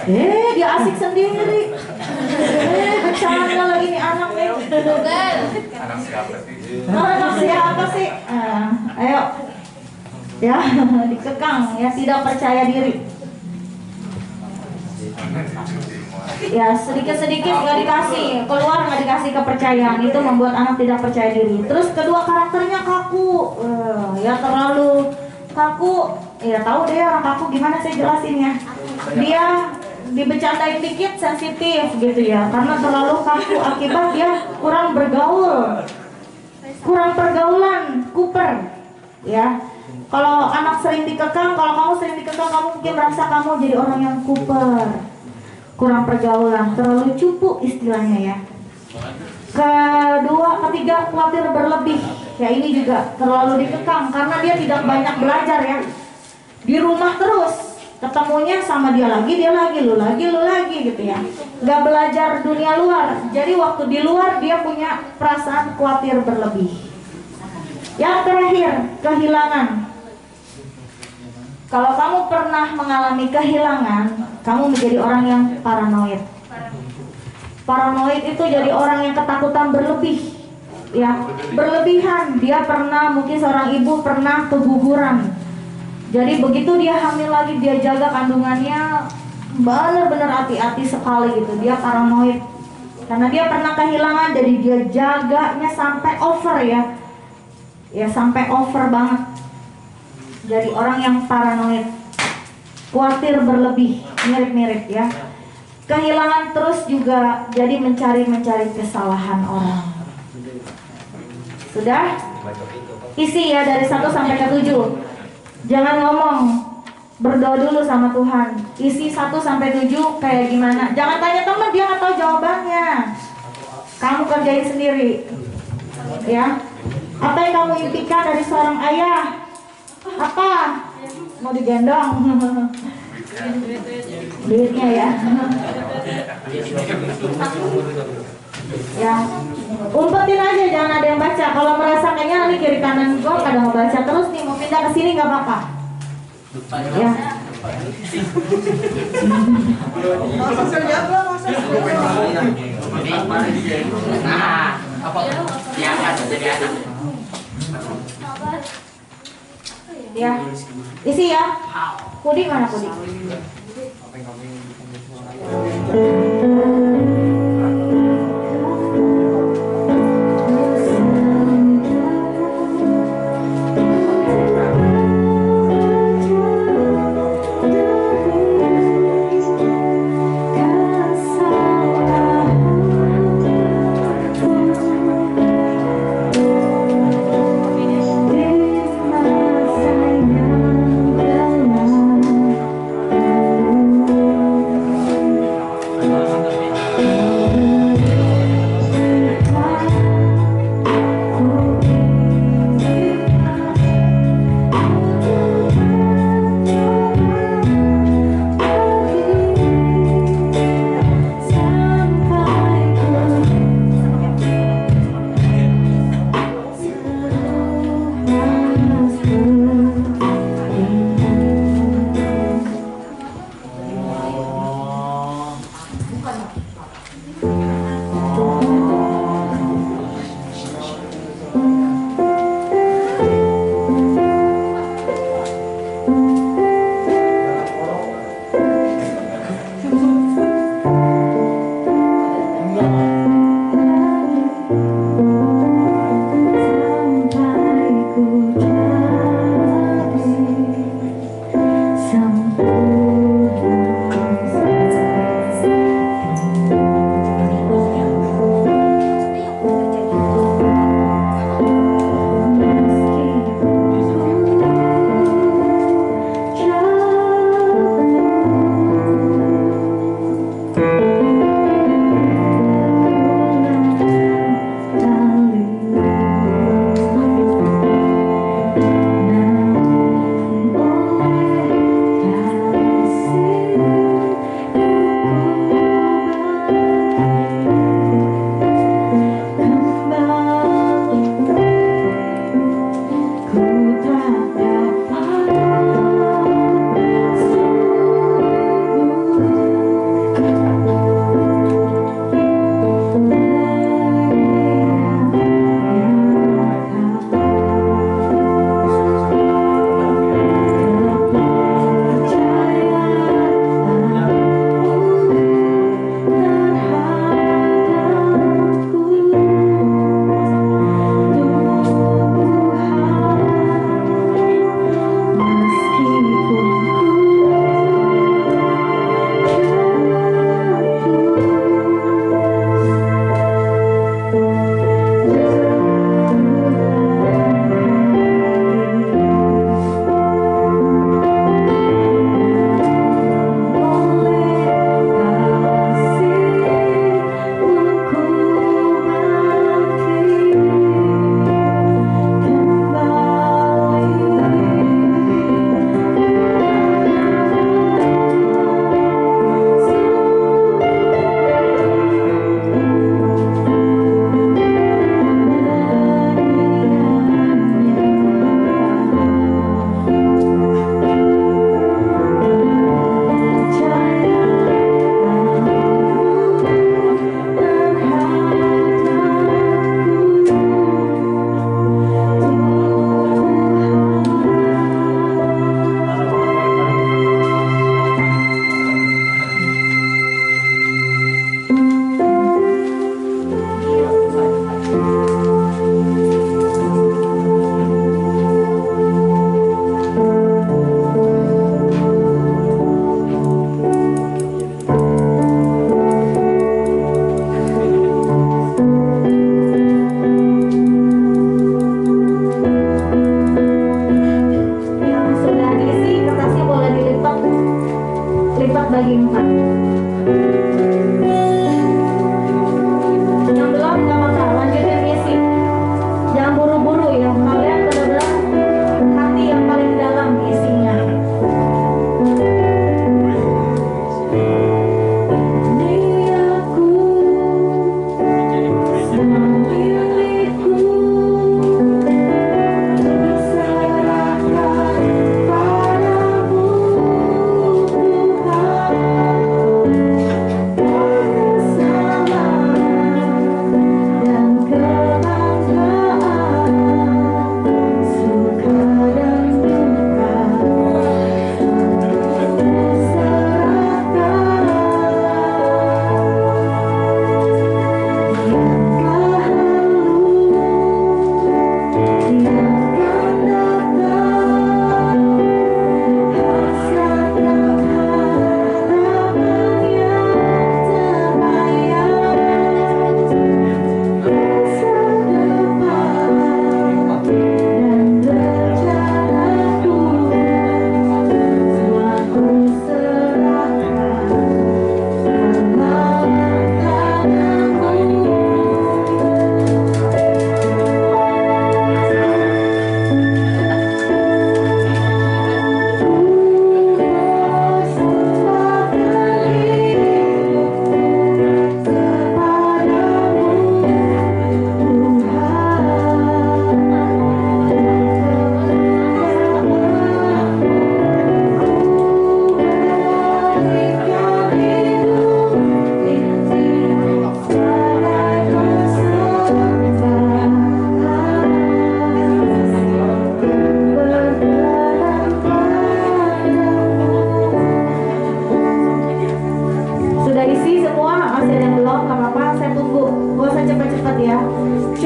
S1: Dia asik sendiri. Bercanda lagi nih anak nih. Anak siapa sih? Ayo. Ya, dikekang, ya tidak percaya diri. Ya, sedikit-sedikit nggak dikasih, keluar nggak dikasih kepercayaan, itu membuat anak tidak percaya diri. Terus kedua, karakternya kaku. Ya terlalu kaku. Ya tahu deh orang kaku gimana saya jelasin ya. Dia dibecandain dikit sensitif gitu ya, karena terlalu kaku akibat dia kurang bergaul, kurang pergaulan, kuper ya. Kalau anak sering dikekang, kalau kamu sering dikekang, kamu mungkin merasa kamu jadi orang yang kuper, kurang pergaulan, terlalu cupu istilahnya ya. Ketiga, khawatir berlebih. Ya ini juga terlalu dikekang karena dia tidak banyak belajar ya. Di rumah terus, ketemunya sama dia lagi, lu lagi gitu ya. Gak belajar dunia luar. Jadi waktu di luar dia punya perasaan khawatir berlebih. Yang terakhir, kehilangan. Kalau kamu pernah mengalami kehilangan, kamu menjadi orang yang paranoid. Paranoid itu jadi orang yang ketakutan berlebih. Ya, berlebihan. Dia pernah, mungkin seorang ibu pernah keguguran. Jadi begitu dia hamil lagi, dia jaga kandungannya benar-benar hati-hati sekali gitu. Dia paranoid karena dia pernah kehilangan, jadi dia jaganya sampai over ya. Ya sampai over banget. Jadi orang yang paranoid, khawatir berlebih, mirip-mirip ya. Kehilangan terus juga jadi mencari kesalahan orang. Sudah? Isi ya dari 1 sampai ke 7. Jangan ngomong Berdoa dulu sama Tuhan. Isi 1-7 kayak gimana. Jangan tanya teman, dia nggak tahu jawabannya. Kamu kerjain sendiri. Ya. Apa yang kamu impikan dari seorang ayah? Apa? Mau digendong? Duitnya ya. Ya, umpetin aja, jangan ada yang baca. Kalau merasa kayaknya nanti kiri kanan gua pada mau baca terus nih, mau pindah ke sini nggak apa-apa. Ya. Ya, isi ya. Pudi mana Pudi?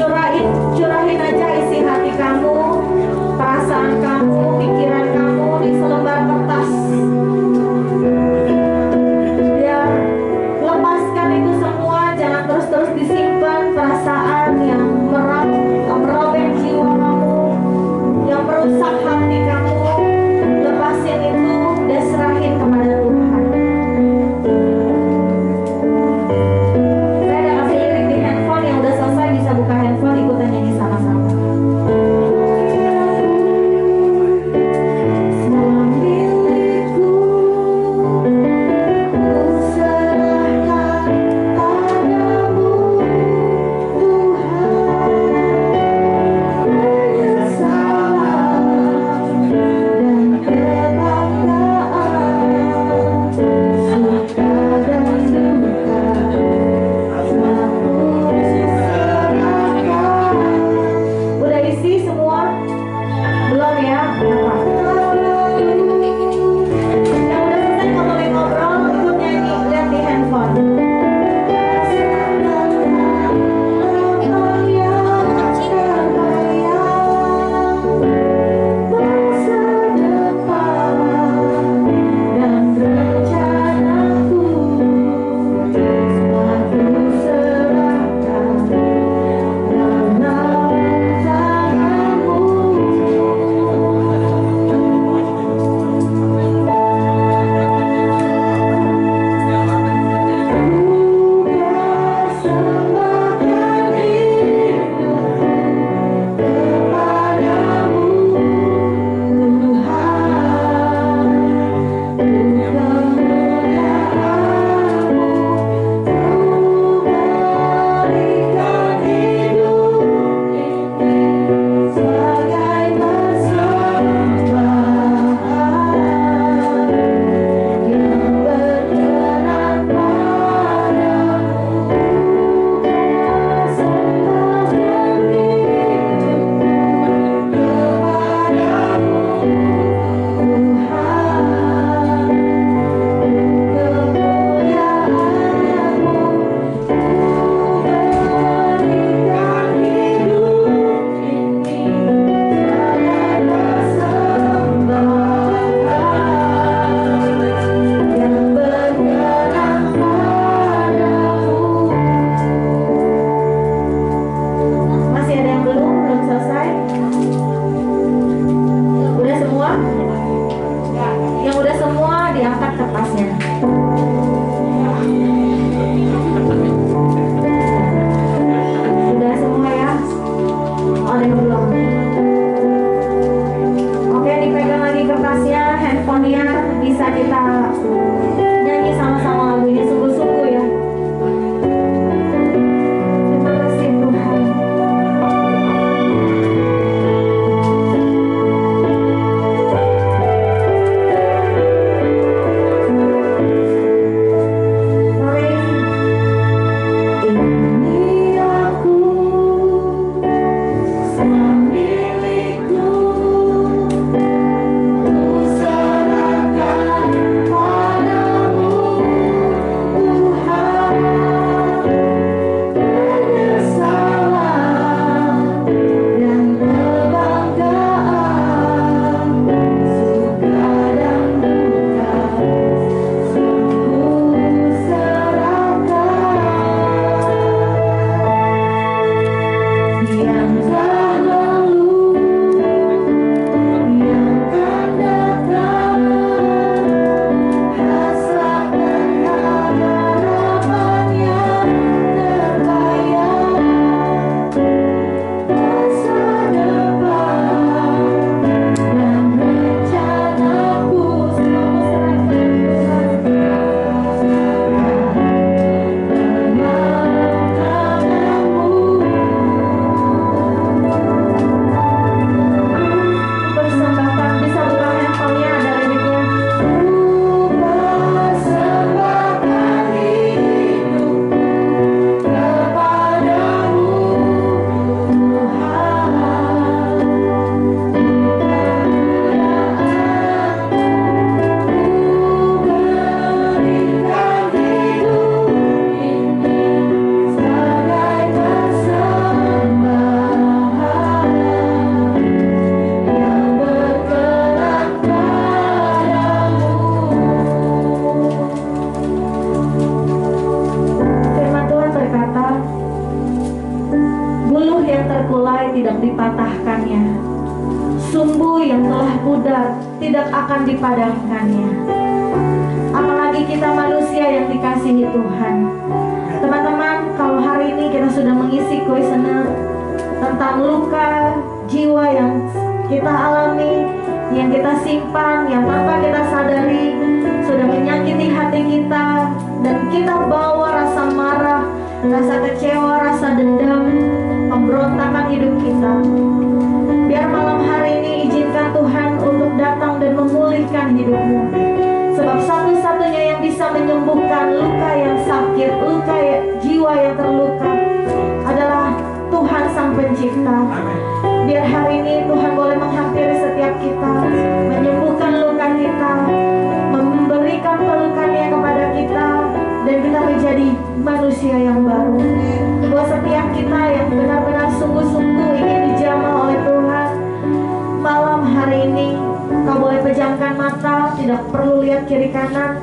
S1: Curahin aja isi hati kamu, perasaan kamu, pikiran kamu di selembar kertas. Ya, lepaskan itu semua, jangan terus-terus disimpan perasaan yang merobek jiwa kamu, yang merusak hati kamu. Lepasin itu dan serahin kepada Tuhan. Saya udah kasih lirik di handphone, yang udah selesai bisa buka handphone ikut yang terkulai tidak dipatahkannya, sumbu yang telah pudar tidak akan dipadamkannya. Apalagi kita manusia yang dikasihi Tuhan. Teman-teman, kalau hari ini kita sudah mengisi kuesioner tentang luka jiwa yang kita alami, yang kita simpan, yang tanpa kita sadari sudah menyakiti hati kita, dan kita bawa rasa marah, rasa kecewa, rasa dendam, pemberontakan hidup kita. Biar malam hari ini izinkan Tuhan untuk datang dan memulihkan hidupmu. Sebab satu-satunya yang bisa menyembuhkan luka yang sakit, luka jiwa yang terluka adalah Tuhan Sang Pencipta. Biar hari ini Tuhan boleh menghampiri setiap kita, menyembuhkan luka kita, memberikan pelukannya kepada kita, dan kita menjadi manusia yang baru. Buat setiap kita yang benar-benar sungguh-sungguh ingin dijamah oleh Tuhan, malam hari ini kau boleh pejamkan mata, tidak perlu lihat kiri kanan.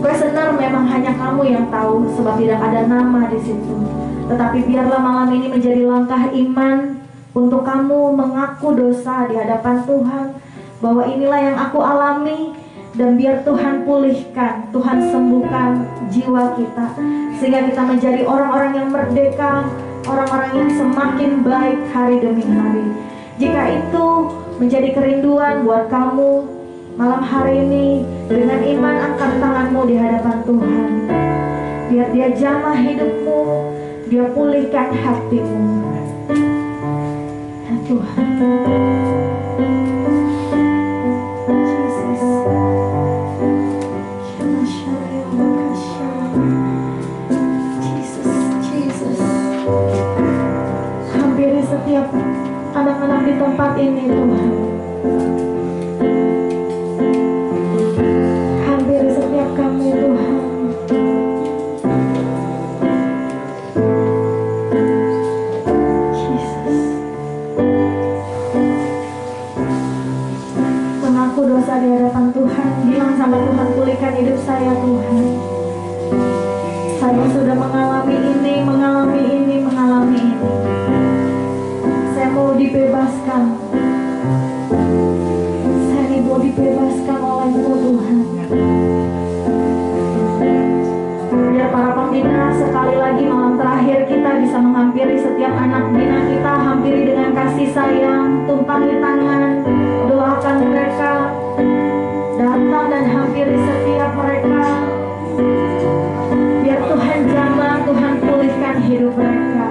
S1: Kuesioner memang hanya kamu yang tahu, sebab tidak ada nama di situ. Tetapi biarlah malam ini menjadi langkah iman untuk kamu mengaku dosa di hadapan Tuhan, bahwa inilah yang aku alami, dan biar Tuhan pulihkan, Tuhan sembuhkan jiwa kita, sehingga kita menjadi orang-orang yang merdeka, orang-orang yang semakin baik hari demi hari. Jika itu menjadi kerinduan buat kamu malam hari ini, dengan iman angkat tanganmu di hadapan Tuhan. Biar Dia jamah hidupmu, Dia pulihkan hatimu. Ya Tuhan, Jesus, hampiri setiap anak-anak di tempat ini Tuhan. Hampiri setiap kami Tuhan. Jesus, mengaku dosa di hadapan Tuhan. Bilang sama Tuhan, pulihkan hidup saya Tuhan. Saya sudah mengalami ini, mengalami ini, mengalami ini. Saya mau dibebaskan. Saya mau dibebaskan oleh-Mu Tuhan. Biar para pembina sekali lagi malam terakhir kita bisa menghampiri setiap anak bina kita, hampiri dengan kasih sayang, tumpangi tangan, doakan mereka, datang dan hampiri setiap mereka. Biar Tuhan jamah, Tuhan pulihkan hidup mereka.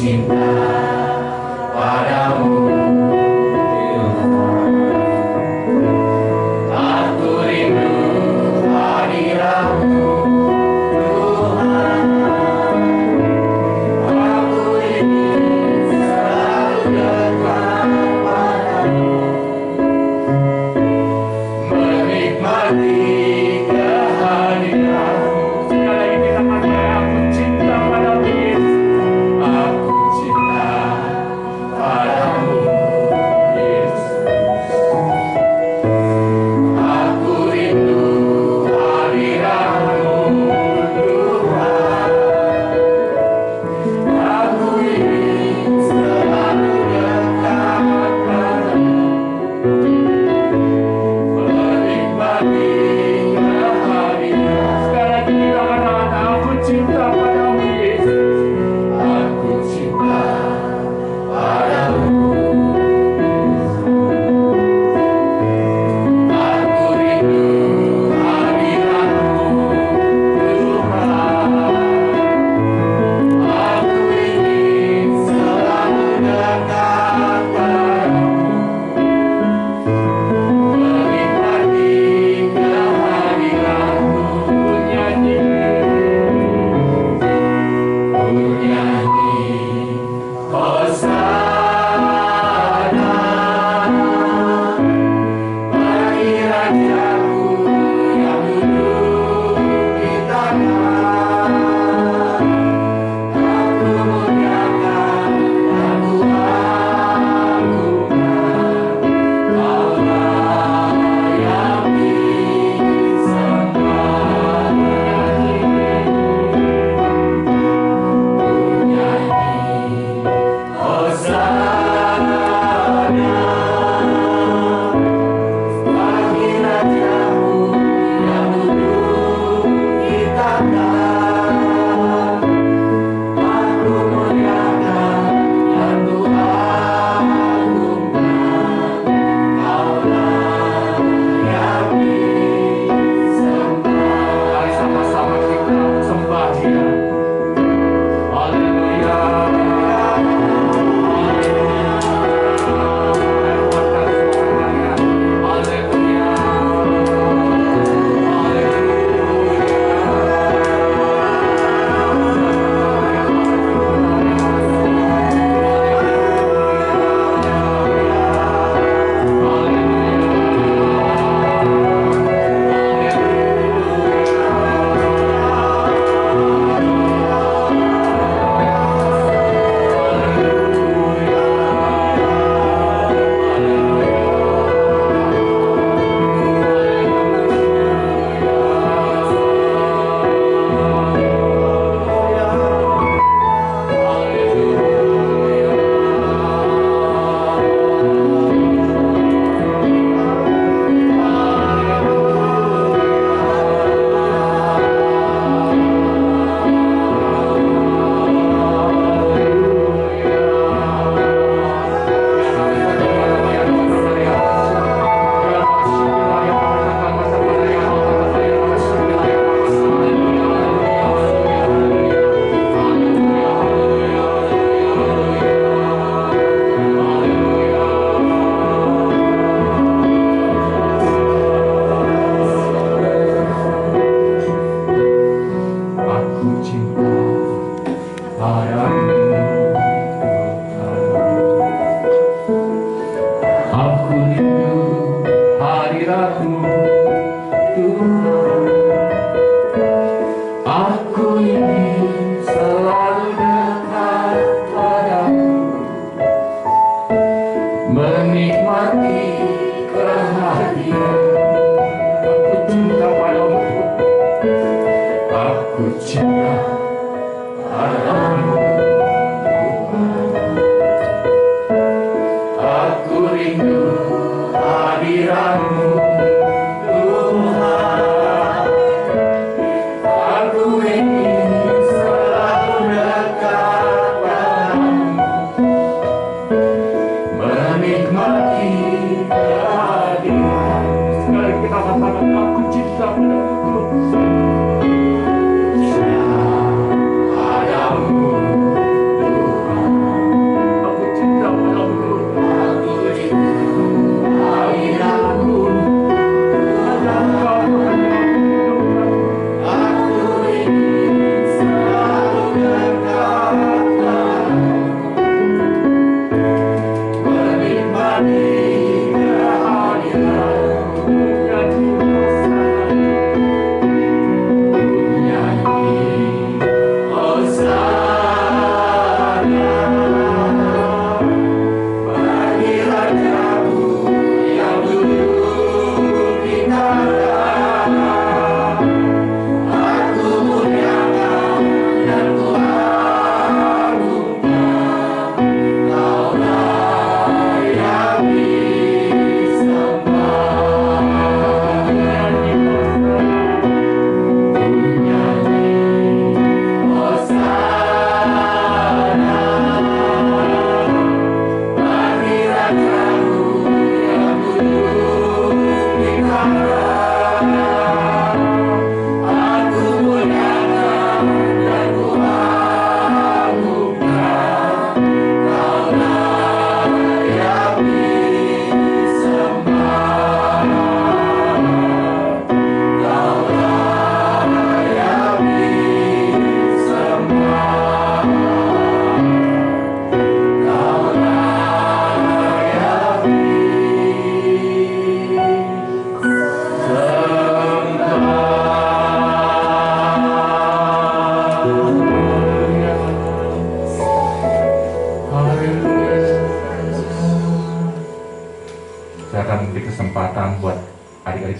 S2: cinta padamu. Aku rindu hadiratmu, Tuhan. Aku ingin selalu dekat padamu, menikmati kehadiratmu. Sekali lagi kita katakan, aku cinta padamu Yesus. Aku cinta padamu.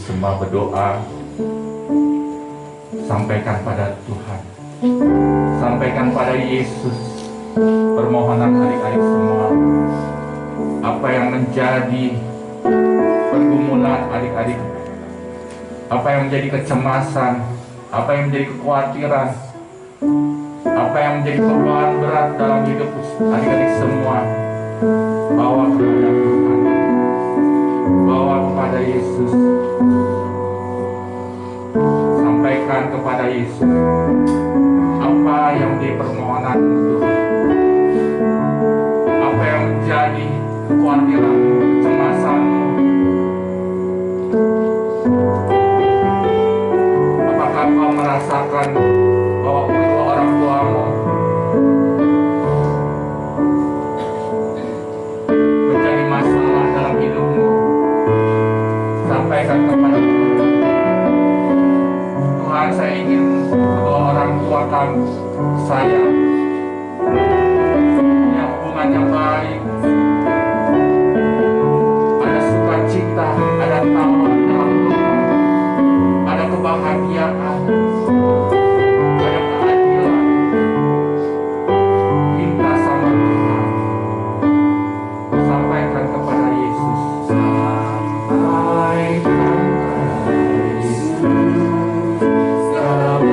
S3: semua berdoa, sampaikan pada Tuhan, sampaikan pada Yesus permohonan adik-adik semua. Apa yang menjadi pergumulan adik-adik, apa yang menjadi kecemasan, apa yang menjadi kekhawatiran, apa yang menjadi beban berat dalam hidup adik-adik semua, bawa kepada Tuhan, bawa kepada Yesus, sampaikan kepada Yesus apa yang menjadi permohonan Tuhan, apa yang menjadi kekhawatiran, kecemasanmu. Apakah kau merasakan bahwa kedua orang tuamu menjadi masalah dalam hidupmu? Sampaikan kepada Tuhan. Tuhan, saya ingin kedua orang tua saya punya hubungan yang baik, ada sukacita, ada tawa dalam rumah, ada kebahagiaan, ada keadilan. Minta sama Tuhan, sampaikan kepada Yesus, sampaikan kepada Yesus segala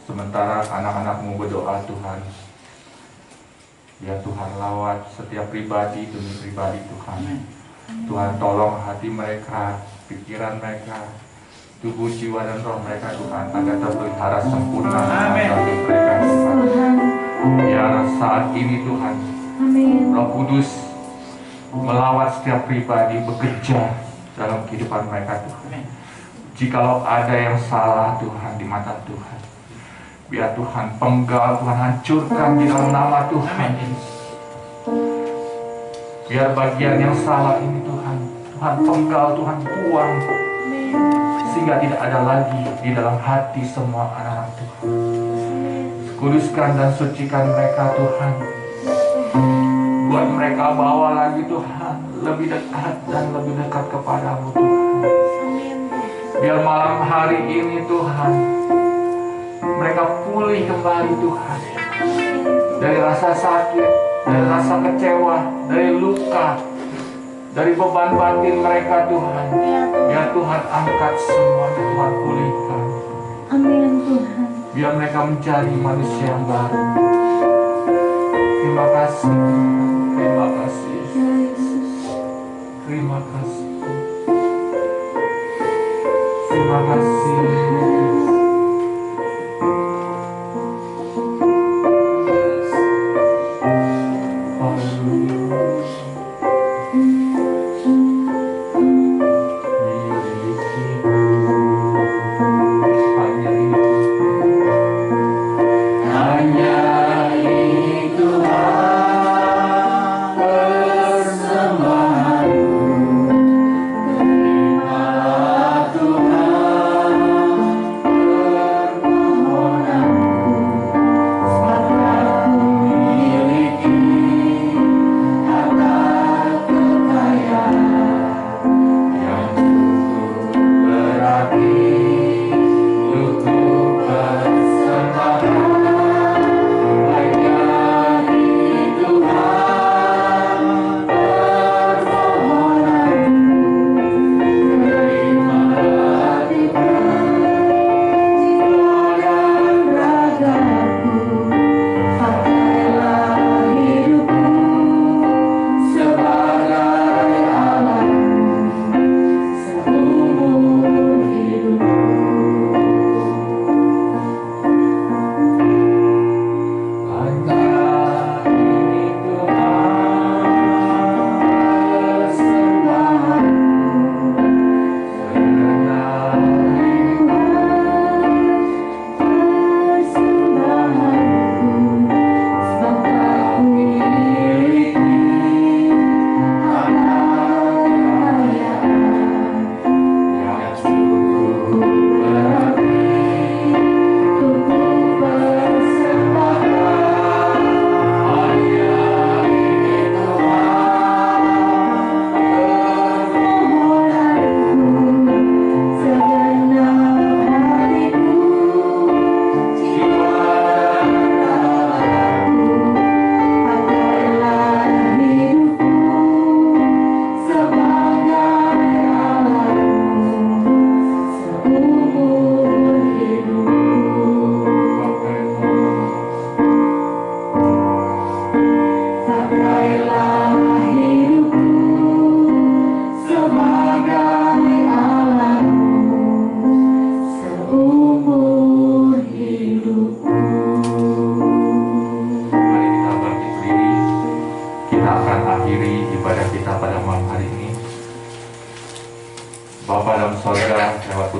S3: sementara anak-anak-Mu berdoa Tuhan, biar Tuhan lawat setiap pribadi demi pribadi Tuhan. Tuhan tolong hati mereka, pikiran mereka, tubuh, jiwa, dan roh mereka Tuhan, agar terpelihara sempurna dalam hidup mereka Tuhan. Biar saat ini Tuhan, Roh Kudus melawat setiap pribadi, bekerja dalam kehidupan mereka Tuhan. Jikalau ada yang salah Tuhan di mata Tuhan, biar Tuhan penggal, Tuhan hancurkan di dalam nama Tuhan. Biar bagian yang salah ini Tuhan, Tuhan penggal, Tuhan buang, sehingga tidak ada lagi di dalam hati semua anak-anak Tuhan. Kuduskan dan sucikan mereka Tuhan. Buat mereka bawa lagi Tuhan, lebih dekat dan lebih dekat kepadamu Tuhan. Biar malam hari ini Tuhan, mereka pulih kembali Tuhan, dari rasa sakit, dari rasa kecewa, dari luka, dari beban batin mereka Tuhan. Biar Tuhan angkat semuanya, Tuhan pulihkan.
S1: Amin Tuhan.
S3: Biar mereka menjadi manusia yang baru. Terima kasih, terima kasih, terima kasih, terima kasih. Haleluya. Miliki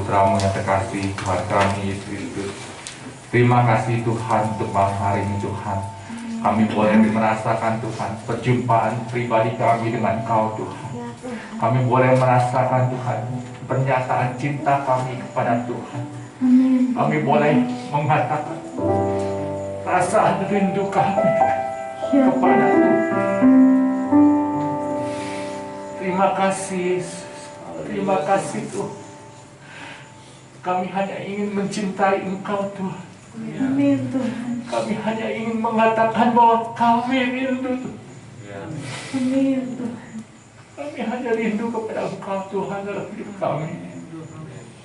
S3: putramu yang terkasih, Tuhan kami Yesus Kristus. Terima kasih Tuhan untuk malam hari ini Tuhan. Kami boleh merasakan Tuhan perjumpaan pribadi kami dengan Engkau Tuhan. Kami boleh merasakan Tuhan pernyataan cinta kami kepada Tuhan. Kami boleh mengatakan perasaan rindu kami kepada Tuhan. Terima kasih Tuhan. Kami hanya ingin mencintai Engkau Tuhan.
S1: Amin Tuhan.
S3: Kami hanya ingin mengatakan bahwa kami rindu.
S1: Amin Tuhan.
S3: Kami hanya rindu kepada Engkau Tuhan dalam hidup kami.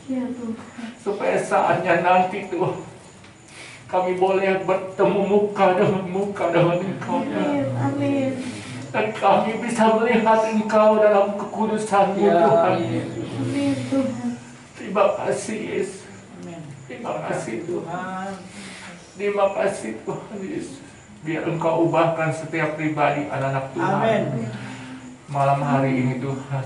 S1: Ya Tuhan.
S3: Supaya saatnya nanti Tuhan, kami boleh bertemu muka dengan Engkau.
S1: Amin. Amin.
S3: Dan kami bisa melihat Engkau dalam kekudusan-Mu Tuhan.
S1: Amin Tuhan.
S3: Terima kasih Yesus. Terima kasih Tuhan. Terima kasih Tuhan Yesus. Biar Engkau ubahkan setiap pribadi anak-anak Tuhan.
S2: Amin.
S3: Malam hari ini Tuhan,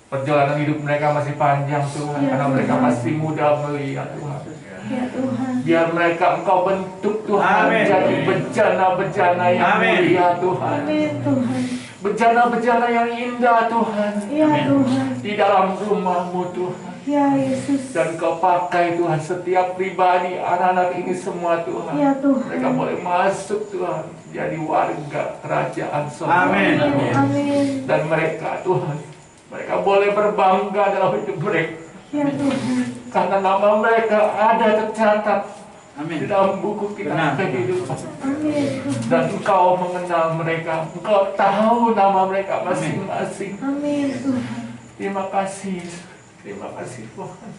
S3: perjalanan hidup mereka masih panjang Tuhan,
S1: Ya,
S3: karena mereka
S1: Tuhan.
S3: masih muda belia Tuhan.
S1: Ya Tuhan.
S3: Biar mereka Engkau bentuk Tuhan
S2: Amin.
S3: jadi bejana-bejana yang
S2: Amin.
S3: mulia Tuhan.
S1: Amin Tuhan.
S3: Bejana-bejana yang indah Tuhan.
S1: Ya Tuhan.
S3: Di dalam rumah-Mu Tuhan.
S1: Ya Yesus.
S3: Dan Kau pakai Tuhan setiap pribadi anak-anak ini semua Tuhan.
S1: Ya Tuhan.
S3: Mereka boleh masuk Tuhan jadi warga kerajaan surga.
S2: Amin.
S1: Amin.
S3: Dan mereka Tuhan, mereka boleh berbangga dalam hidup mereka.
S1: Ya Tuhan.
S3: Karena nama mereka ada tercatat
S2: Amin.
S3: di dalam buku kitab
S2: Benar.
S3: kehidupan.
S1: Amin Tuhan.
S3: Dan Engkau mengenal mereka, Engkau tahu nama mereka masing-masing.
S1: Amin Tuhan.
S3: Terima kasih, terima kasih Tuhan.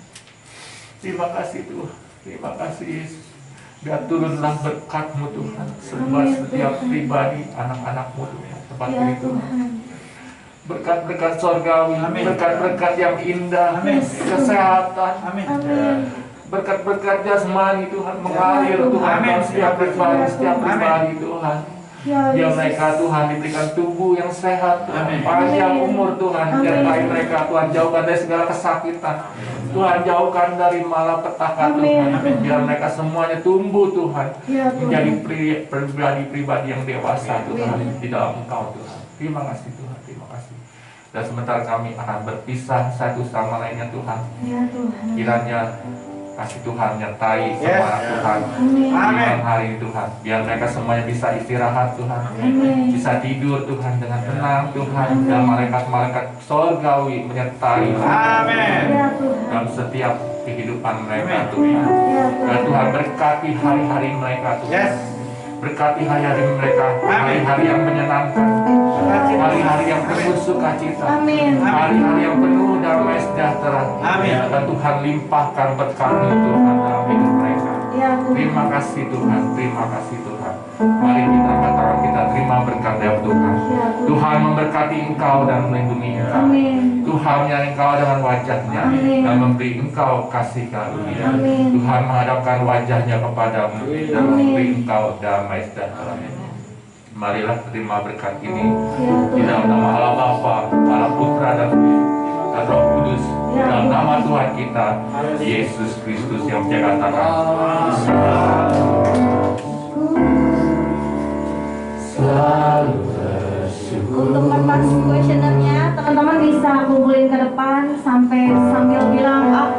S3: Terima kasih Tuhan, terima kasih Yesus. Biar turunlah berkat-Mu Tuhan, sebuah
S1: Amin,
S3: setiap
S1: Tuhan.
S3: pribadi anak-anak-Mu Tuhan. Tempat
S1: Ya
S3: ini Tuhan.
S1: Tuhan.
S3: Berkat-berkat sorgawi,
S2: Amin.
S3: berkat-berkat yang indah,
S2: Amin.
S3: kesehatan,
S2: Amin.
S1: Amin.
S3: berkat-berkat jasmani Tuhan mengalir Tuhan
S2: Amin.
S3: dalam setiap pribadi, setiap
S2: Amin.
S3: pribadi Tuhan.
S1: Ya
S3: Biar
S1: Yesus.
S3: mereka Tuhan diberikan tubuh yang sehat Tuhan,
S2: Amin.
S3: panjang
S1: Amin.
S3: umur Tuhan,
S1: Amin.
S3: menyertai mereka Tuhan, jauhkan dari segala kesakitan Tuhan, jauhkan dari malapetaka
S1: Amin.
S3: Tuhan. Biar mereka semuanya tumbuh Tuhan,
S1: Ya Tuhan.
S3: menjadi pribadi-pribadi yang dewasa Tuhan di dalam Engkau Tuhan. Terima kasih Tuhan, terima kasih. Dan sementara kami akan berpisah satu sama lainnya Tuhan,
S1: Ya Tuhan.
S3: kiranya kasih Tuhan nyertai
S2: Yes.
S3: semua anak Tuhan
S1: Amin.
S3: di
S2: Amin.
S3: malam hari ini Tuhan. Biar mereka semuanya bisa istirahat Tuhan,
S1: Amin.
S3: bisa tidur Tuhan dengan tenang Tuhan.
S1: Amin.
S3: Dan malaikat-malaikat sorgawi menyertai
S2: Amin.
S1: Ya Tuhan.
S3: dalam setiap kehidupan mereka
S2: Amin.
S3: Tuhan.
S1: Ya
S3: Dan
S1: Tuhan.
S3: Tuhan berkati hari-hari mereka Tuhan.
S2: Yes.
S3: Berkati hari-hari mereka, hari-hari yang menyenangkan, hari-hari yang penuh sukacita,
S1: Amin.
S3: hari-hari yang penuh damai sejahtera.
S2: Amin.
S3: Dan Tuhan limpahkan berkat-Mu Tuhan dalam hidup mereka.
S1: Ya Tuhan.
S3: Terima kasih Tuhan, terima kasih Tuhan. Mari kita angkat tangan kita terima berkat dari Tuhan.
S1: Ya Tuhan.
S3: Tuhan memberkati engkau dan melindungi engkau.
S1: Amin.
S3: Tuhan menyertai engkau dengan wajahnya
S1: Amin.
S3: dan memberi engkau kasih karunia.
S1: Amin.
S3: Tuhan menghadapkan wajahnya kepadamu dan
S1: Amin.
S3: memberi engkau damai sejahtera. Marilah terima berkat ini
S1: Ya
S3: di dalam
S1: Tuhan.
S3: nama Allah Bapa, Allah Putra dan Roh Kudus, di dalam nama Tuhan kita Yesus Kristus yang menyatakan selalu bersyukur.
S1: Untuk mas questionernya, teman-teman bisa kumpulin ke depan sampai sambil bilang aku